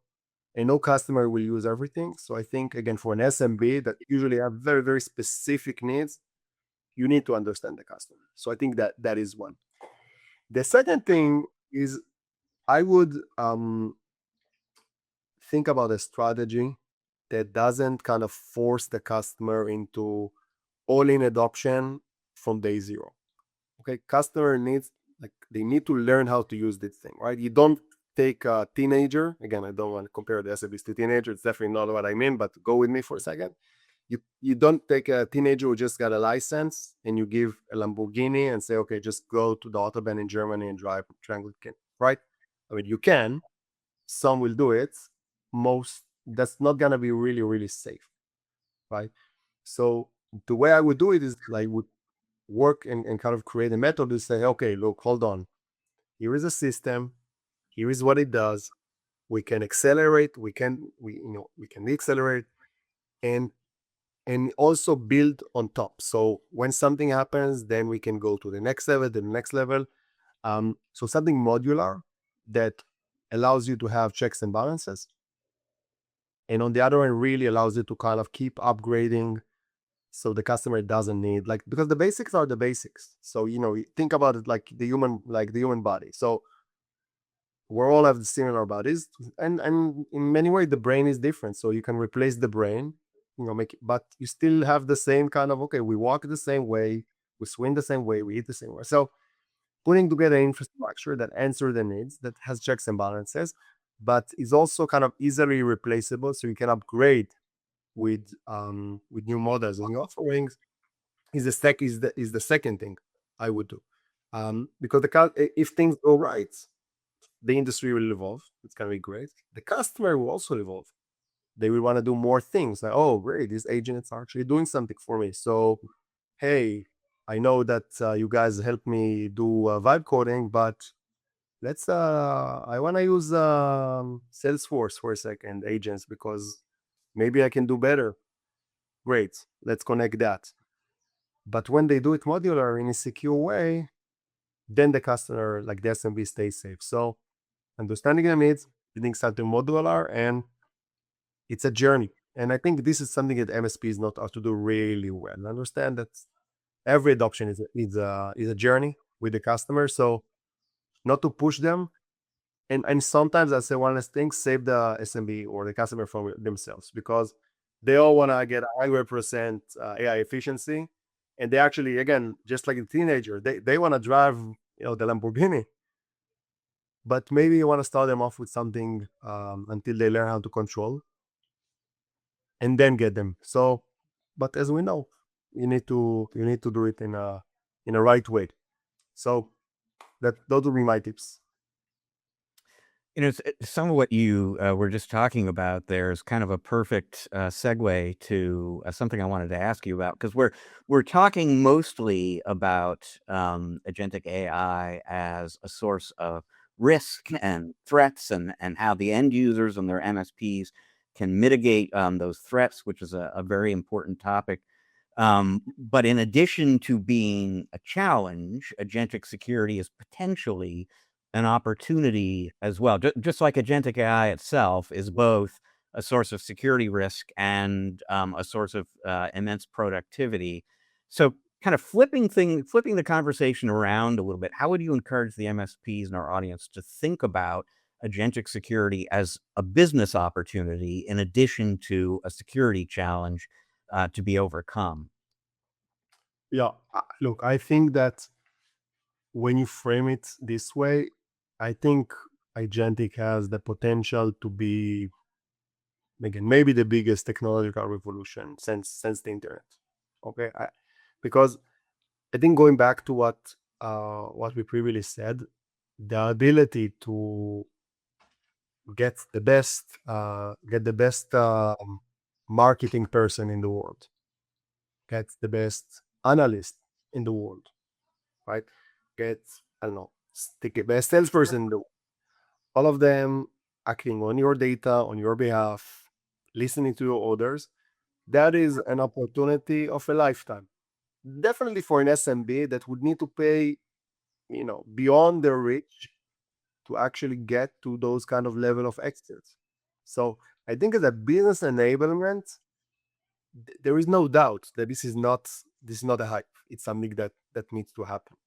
and no customer will use everything. So I think, again, for an SMB that usually have very, very specific needs, you need to understand the customer. So I think that is one. The second thing is, I would think about a strategy that doesn't kind of force the customer into all-in adoption from day zero. Okay, customer needs, like, they need to learn how to use this thing, right? You don't take a teenager, again, I don't want to compare the SMBs to teenagers, it's definitely not what I mean, but go with me for a second. You don't take a teenager who just got a license and you give a Lamborghini and say, okay, just go to the Autobahn in Germany and drive triangle, right? I mean, you can, some will do it, most, that's not gonna be really, really safe, right? So the way I would do it is, like, would work and kind of create a method to say, okay, look, hold on, here is a system, here is what it does, we can accelerate, we can accelerate, and also build on top. So when something happens, then we can go to the next level, the next level. So something modular that allows you to have checks and balances, and on the other end really allows you to kind of keep upgrading, so the customer doesn't need, like, because the basics are the basics. So think about it like the human body. So we all have similar bodies, and in many ways the brain is different. So you can replace the brain, but you still have the same kind of, okay, we walk the same way, we swim the same way, we eat the same way. So putting together infrastructure that answers the needs, that has checks and balances, but is also kind of easily replaceable, so you can upgrade with new models and new offerings, is the second thing I would do. Because if things go right, the industry will evolve. It's gonna be great. The customer will also evolve. They will want to do more things. Like, oh, great, these agents are actually doing something for me. So, hey, I know that you guys help me do vibe coding, but I want to use Salesforce for a second, agents, because maybe I can do better. Great, let's connect that. But when they do it modular in a secure way, then the customer, like the SMB, stays safe. So understanding the needs, building something modular, and it's a journey. And I think this is something that MSPs know how to do really well. Understand that every adoption is a journey with the customer. So not to push them. And sometimes, I say one last thing, save the SMB or the customer from themselves, because they all want to get 100% AI efficiency. And they actually, again, just like a teenager, they want to drive, the Lamborghini. But maybe you want to start them off with something until they learn how to control, and then get them. So, but as we know, you need to do it in a right way. So those would be my tips. Some of what you were just talking about there is kind of a perfect segue to something I wanted to ask you about, because we're talking mostly about agentic AI as a source of risk and threats, and how the end users and their MSPs can mitigate those threats, which is a very important topic. But in addition to being a challenge, agentic security is potentially an opportunity as well. Just like agentic AI itself is both a source of security risk and a source of immense productivity. So, kind of flipping the conversation around a little bit, how would you encourage the MSPs in our audience to think about agentic security as a business opportunity in addition to a security challenge to be overcome? Yeah, look, I think that when you frame it this way, I think agentic has the potential to be, again, maybe the biggest technological revolution since the internet. Okay, because I think going back to what we previously said, the ability to get the best marketing person in the world, get the best analyst in the world, right? Get, I don't know, take the best salesperson in the world. All of them acting on your data on your behalf, listening to your orders. That is an opportunity of a lifetime. Definitely for an SMB that would need to pay, beyond their reach to actually get to those kind of level of experts. So I think as a business enablement, there is no doubt that this is not a hype. It's something that needs to happen.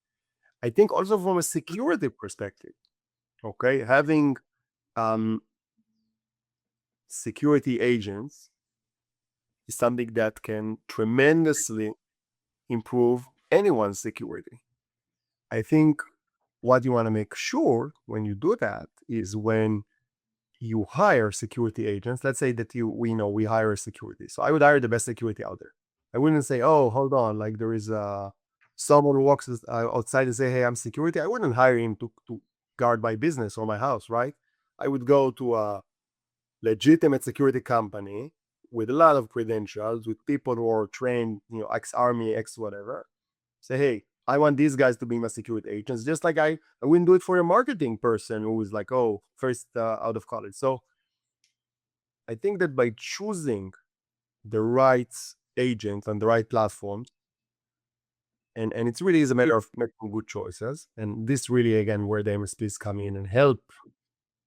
I think also from a security perspective, okay, having um, security agents is something that can tremendously improve anyone's security. I think what you want to make sure when you do that is when you hire security agents. Let's say that we hire security. So I would hire the best security out there. I wouldn't say, oh, hold on, like there is someone who walks outside and say, hey, I'm security. I wouldn't hire him to guard my business or my house, right? I would go to a legitimate security company with a lot of credentials, with people who are trained, ex-army, ex-whatever. Say, hey, I want these guys to be my security agents, just like I wouldn't do it for a marketing person who is like, oh, first out of college. So I think that by choosing the right agent and the right platform, and it really is a matter of making good choices. And this really, again, where the MSPs come in and help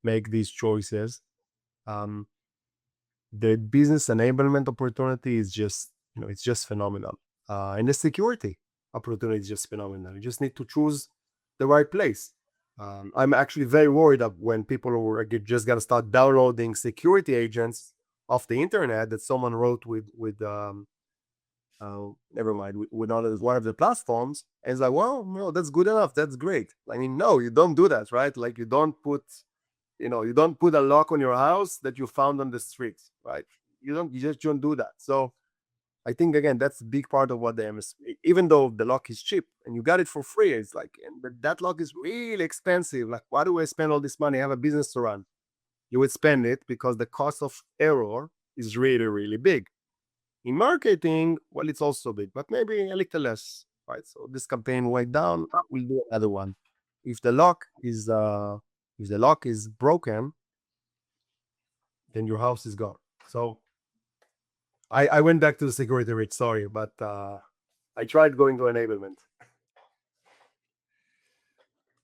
make these choices. Um, the business enablement opportunity is just, it's just phenomenal. And the security opportunity is just phenomenal. You just need to choose the right place. I'm actually very worried that when people are just gonna start downloading security agents off the internet that someone wrote with never mind, with one of the platforms, and it's like, well, no, that's good enough, that's great. I mean, no, you don't do that, right? Like you don't put a lock on your house that you found on the streets, right? You just don't do that. So I think, again, that's a big part of what the MSP, even though the lock is cheap and you got it for free, it's like, but that lock is really expensive. Like, why do I spend all this money? I have a business to run. You would spend it because the cost of error is really, really big. In marketing, well, it's also big, but maybe a little less, right? So this campaign went down, we'll do another one. If the lock is broken, then your house is gone. So I went back to the security rich, sorry, but I tried going to enablement.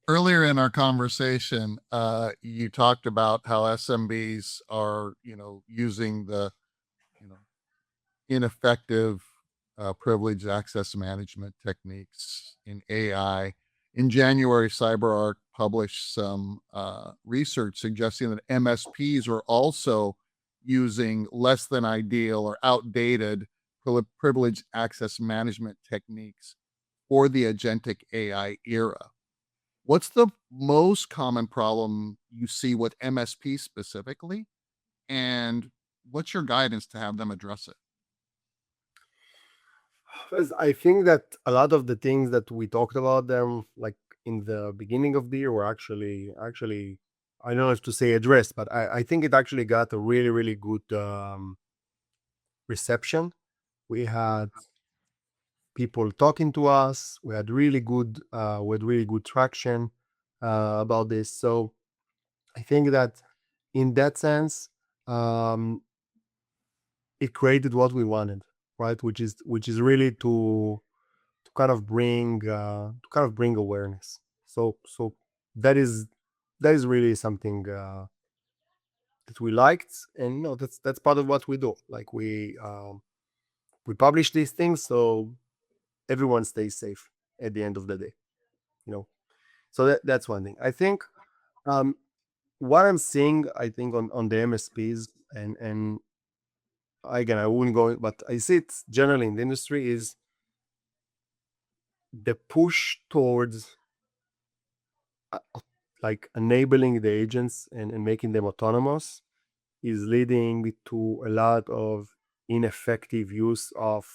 Earlier in our conversation, you talked about how SMBs are, using the, you know, ineffective privileged access management techniques in AI. In January, CyberArk published some research suggesting that MSPs are also using less than ideal or outdated privileged access management techniques for the agentic AI era. What's the most common problem you see with MSP specifically? And what's your guidance to have them address it? Because I think that a lot of the things that we talked about them, like in the beginning of the year, were actually I don't know if to say addressed, but I think it actually got a really, really good reception. We had people talking to us. We had really good traction about this. So I think that in that sense, um, it created what we wanted, right? Which is really to kind of bring awareness. So that is really something that we liked, and that's part of what we do. Like we publish these things so everyone stays safe at the end of the day. You know, so that's one thing. I think um, what I'm seeing, I think on the MSPs, and again, I wouldn't go, but I see it generally in the industry is the push towards like enabling the agents and making them autonomous is leading to a lot of ineffective use of,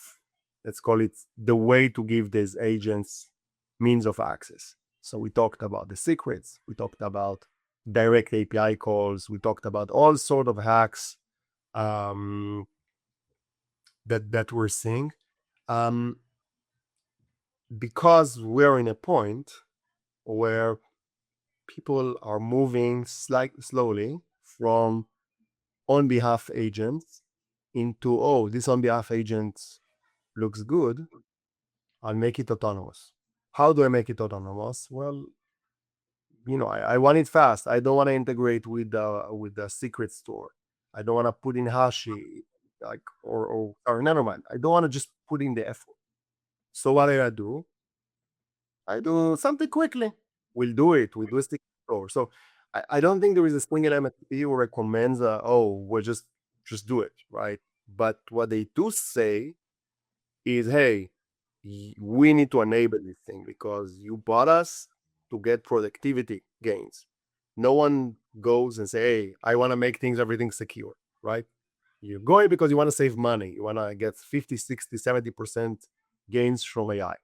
let's call it, the way to give these agents means of access. So we talked about the secrets, we talked about direct API calls, we talked about all sort of hacks that we're seeing, because we're in a point where people are moving slowly from on behalf agents into, oh, this on behalf agent looks good, I'll make it autonomous. How do I make it autonomous? Well, I want it fast. I don't want to integrate with the secret store. I don't want to put in hashi, like, or never mind. I don't want to just put in the effort. So what do I do? I do something quickly. We'll do it. We do a secret store. So I don't think there is a single MSP who recommends, we'll just do it, right? But what they do say is, hey, we need to enable this thing because you bought us to get productivity gains. No one goes and say, hey, I want to make everything secure, right? You're going because you want to save money. You want to get 50, 60, 70% gains from AI.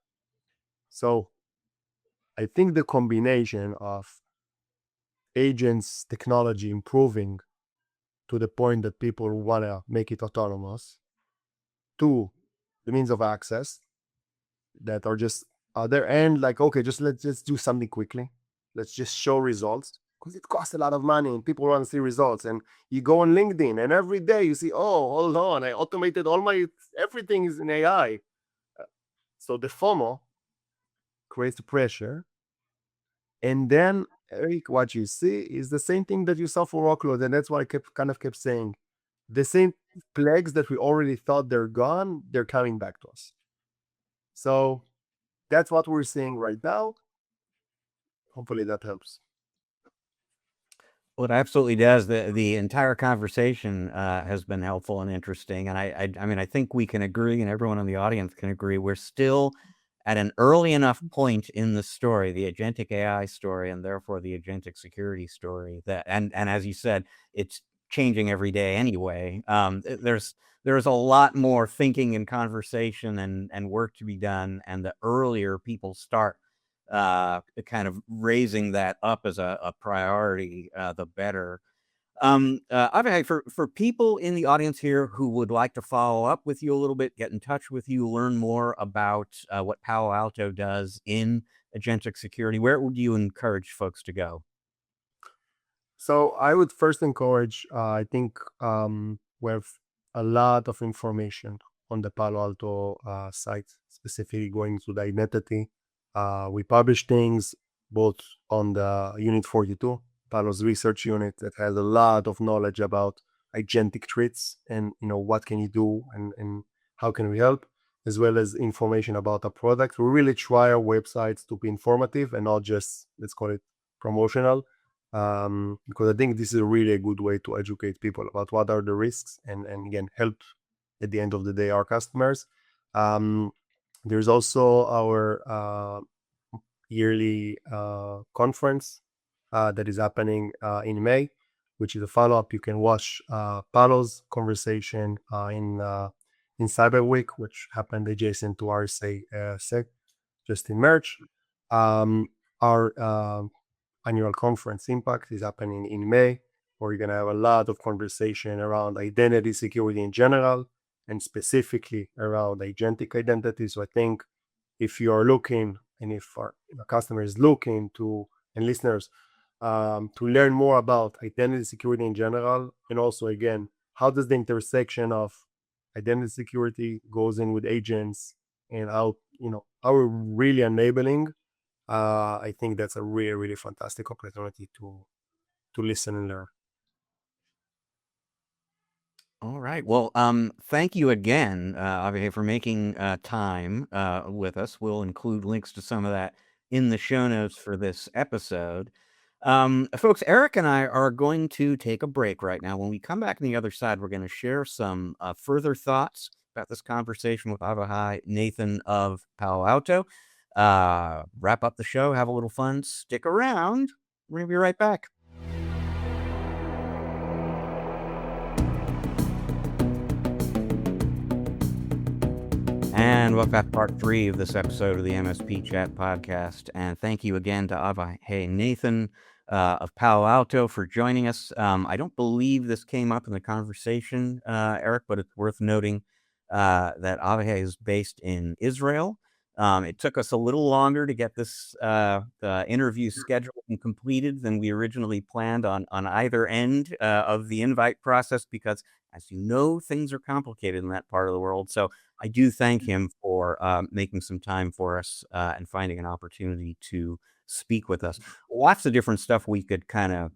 So I think the combination of agents technology improving to the point that people want to make it autonomous, to the means of access that are just there, and like, okay, let's just do something quickly. Let's just show results because it costs a lot of money and people want to see results. And you go on LinkedIn and every day you see, oh, hold on, I automated everything is in AI. So the FOMO creates the pressure. And then, Eric, what you see is the same thing that you saw for workload. And that's why I kept saying the same plagues that we already thought they're gone, they're coming back to us. So that's what we're seeing right now. Hopefully that helps. Well, it absolutely does. The entire conversation has been helpful and interesting, and I mean, I think we can agree, and everyone in the audience can agree, we're still at an early enough point in the story, the agentic AI story, and therefore the agentic security story, that, and as you said, it's changing every day anyway. There's a lot more thinking and conversation and work to be done, and the earlier people start kind of raising that up as a priority, the better. Avihay, for people in the audience here who would like to follow up with you a little bit, get in touch with you, learn more about what Palo Alto does in agentic security, where would you encourage folks to go? So I would first encourage, I think we have a lot of information on the Palo Alto site, specifically going to the identity. We publish things both on the Unit 42, Palo's research unit, that has a lot of knowledge about agentic threats and what can you do and how can we help, as well as information about our product. We really try our websites to be informative and not just, let's call it, promotional, because I think this is really a good way to educate people about what are the risks and again help at the end of the day our customers. There's also our yearly conference that is happening in May, which is a follow-up. You can watch Palo's conversation in Cyber Week, which happened adjacent to RSA SEC just in March. Our annual conference Impact is happening in May, where you're going to have a lot of conversation around identity security in general and specifically around agentic identity. So I think if you are looking, and if our customer is looking to, and listeners, to learn more about identity security in general, and also again, how does the intersection of identity security goes in with agents and how we're really enabling, I think that's a really, really fantastic opportunity to listen and learn. All right. Well, thank you again, Avihay, for making time with us. We'll include links to some of that in the show notes for this episode. Folks, Eric and I are going to take a break right now. When we come back on the other side, we're going to share some further thoughts about this conversation with Avihay Nathan of Palo Alto. wrap up the show, have a little fun, stick around. We're going to be right back. And welcome back to part 3 of this episode of the MSP Chat podcast. And thank you again to Avihay Nathan of Palo Alto for joining us. I don't believe this came up in the conversation, Eric, but it's worth noting that Avihay is based in Israel. It took us a little longer to get this interview scheduled and completed than we originally planned on either end of the invite process, because, as you know, things are complicated in that part of the world. So I do thank him for making some time for us and finding an opportunity to speak with us. Lots of different stuff we could kind of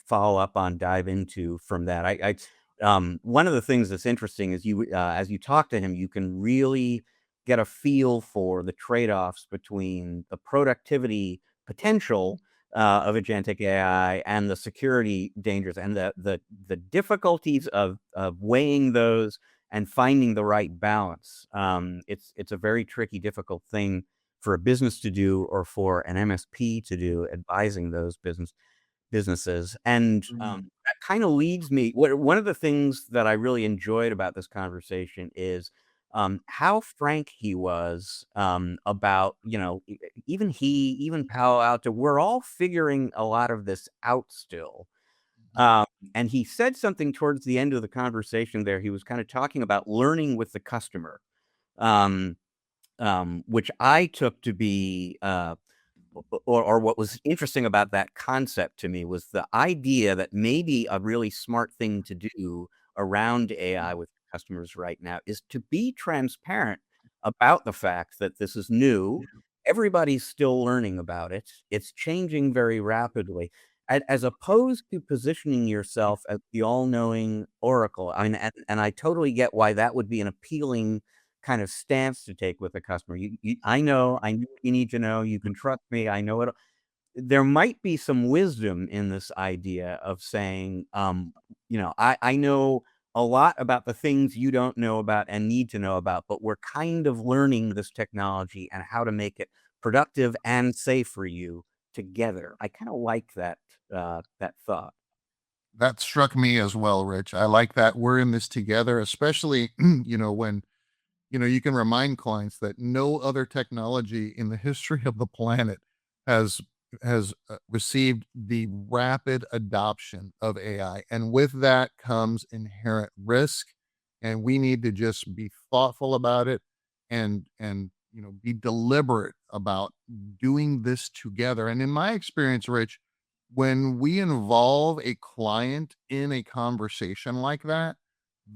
follow up on, dive into from that. One of the things that's interesting is as you talk to him, you can really get a feel for the trade-offs between the productivity potential of agentic AI and the security dangers, and the difficulties of weighing those and finding the right balance. It's a very tricky, difficult thing for a business to do, or for an MSP to do, advising those businesses. And that kind of leads me. One of the things that I really enjoyed about this conversation is how frank he was about, even Palo Alto, we're all figuring a lot of this out still. And he said something towards the end of the conversation there. He was kind of talking about learning with the customer, which I took to be, or what was interesting about that concept to me, was the idea that maybe a really smart thing to do around AI with customers right now is to be transparent about the fact that this is new. Everybody's still learning about it. It's changing very rapidly. As opposed to positioning yourself as the all-knowing oracle. I mean, and I totally get why that would be an appealing kind of stance to take with a customer. I know what you need to know. You can trust me. I know it. There might be some wisdom in this idea of saying, I know a lot about the things you don't know about and need to know about, but we're kind of learning this technology and how to make it productive and safe for you together. I kind of like that thought. That struck me as well, Rich. I like that we're in this together, especially, when, you can remind clients that no other technology in the history of the planet has received the rapid adoption of AI. And with that comes inherent risk. And we need to just be thoughtful about it, and be deliberate about doing this together. And in my experience, Rich, when we involve a client in a conversation like that,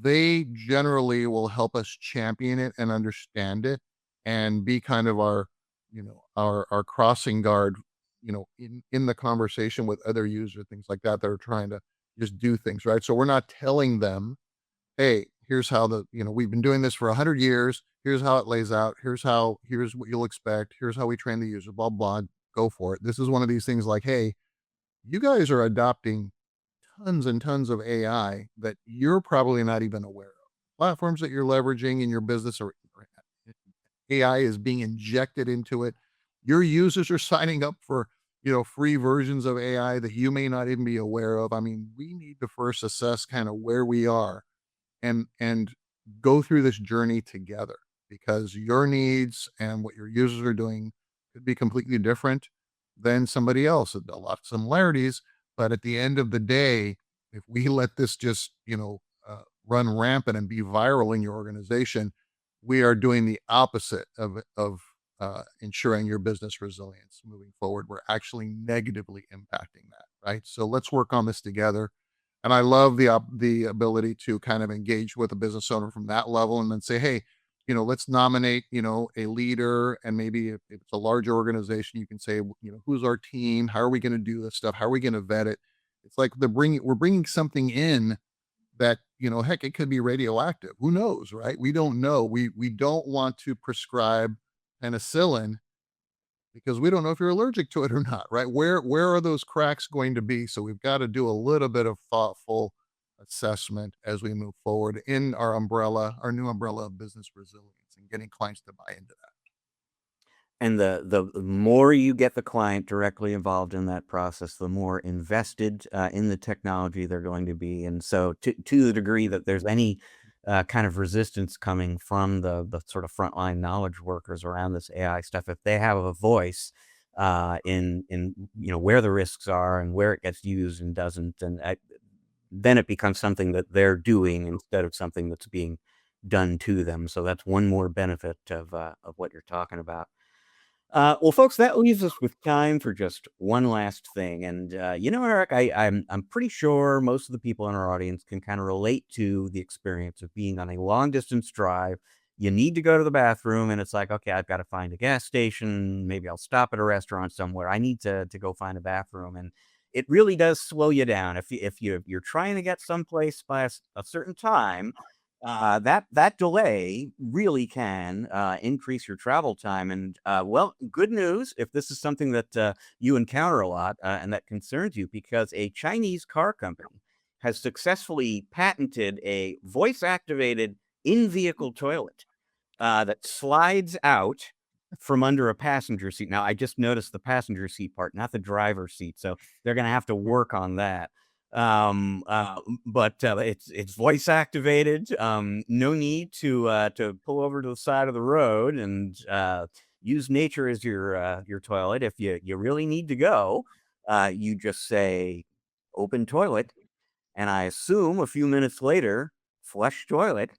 they generally will help us champion it and understand it, and be kind of our crossing guard, in the conversation with other users, things like that are trying to just do things right. So we're not telling them, hey, here's how we've been doing this for 100 years. Here's how it lays out. Here's what you'll expect. Here's how we train the user, blah, blah, go for it. This is one of these things like, hey, you guys are adopting tons and tons of AI that you're probably not even aware of. Platforms that you're leveraging in your business, or AI is being injected into it. Your users are signing up for, free versions of AI that you may not even be aware of. I mean, we need to first assess kind of where we are, and go through this journey together, because your needs and what your users are doing could be completely different than somebody else. A lot of similarities, but at the end of the day, if we let this just run rampant and be viral in your organization, we are doing the opposite of ensuring your business resilience moving forward. We're actually negatively impacting that, right? So let's work on this together. And I love the ability to kind of engage with a business owner from that level, and then say, hey, let's nominate, a leader. And maybe if it's a larger organization, you can say, who's our team? How are we going to do this stuff? How are we going to vet it? It's like we're bringing something in that, heck, it could be radioactive. Who knows, right? We don't know. We don't want to prescribe penicillin because we don't know if you're allergic to it or not, right? Where are those cracks going to be? So we've got to do a little bit of thoughtful assessment as we move forward in our new umbrella of business resilience, and getting clients to buy into that. And the more you get the client directly involved in that process, the more invested in the technology they're going to be. And so to the degree that there's any kind of resistance coming from the sort of frontline knowledge workers around this AI stuff, if they have a voice in where the risks are and where it gets used and doesn't, and then it becomes something that they're doing instead of something that's being done to them. So that's one more benefit of what you're talking about. Well, folks, that leaves us with time for just one last thing. And Eric, I'm pretty sure most of the people in our audience can kind of relate to the experience of being on a long distance drive. You need to go to the bathroom, and it's like, okay, I've got to find a gas station. Maybe I'll stop at a restaurant somewhere. I need to go find a bathroom, and it really does slow you down if you're trying to get someplace by a certain time. That delay really can increase your travel time. And well, good news if this is something that you encounter a lot and that concerns you, because a Chinese car company has successfully patented a voice-activated in-vehicle toilet that slides out from under a passenger seat. Now, I just noticed the passenger seat part, not the driver's seat, so they're going to have to work on that. But it's voice activated. No need to pull over to the side of the road and use nature as your toilet. If you really need to go, you just say open toilet, and I assume a few minutes later, flush toilet,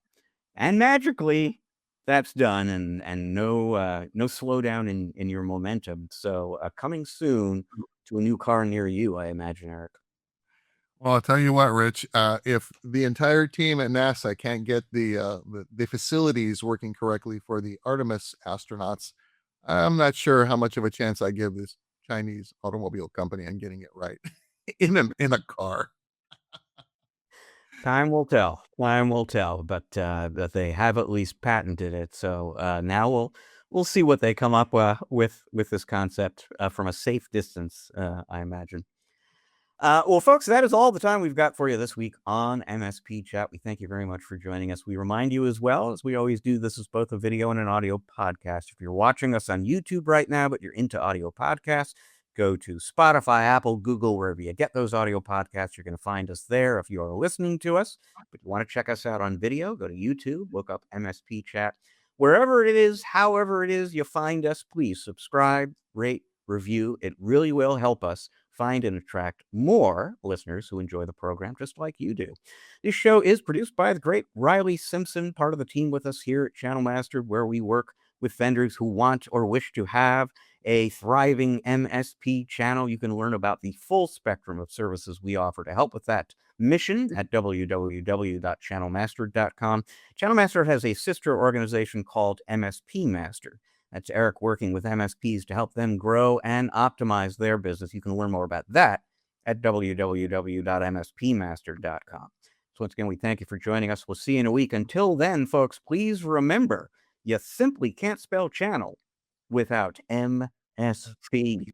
and magically that's done, and no slowdown in your momentum. So coming soon to a new car near you, I imagine, Eric. Well, I'll tell you what, Rich. If the entire team at NASA can't get the facilities working correctly for the Artemis astronauts, I'm not sure how much of a chance I give this Chinese automobile company on getting it right in a car. Time will tell. Time will tell. But they have at least patented it. So now we'll see what they come up with this concept from a safe distance. I imagine. Well, folks, that is all the time we've got for you this week on MSP Chat. We thank you very much for joining us. We remind you as well, as we always do, this is both a video and an audio podcast. If you're watching us on YouTube right now, but you're into audio podcasts, go to Spotify, Apple, Google, wherever you get those audio podcasts. You're going to find us there if you are listening to us. But you want to check us out on video, go to YouTube, look up MSP Chat. Wherever it is, however it is you find us, please subscribe, rate, review. It really will help us find and attract more listeners who enjoy the program just like you do. This show is produced by the great Riley Simpson, part of the team with us here at Channel Master, where we work with vendors who want or wish to have a thriving MSP channel. You can learn about the full spectrum of services we offer to help with that mission at www.channelmaster.com. Channel Master has a sister organization called MSP Master. That's Eric working with MSPs to help them grow and optimize their business. You can learn more about that at www.mspmaster.com. So once again, we thank you for joining us. We'll see you in a week. Until then, folks, please remember, you simply can't spell channel without MSP.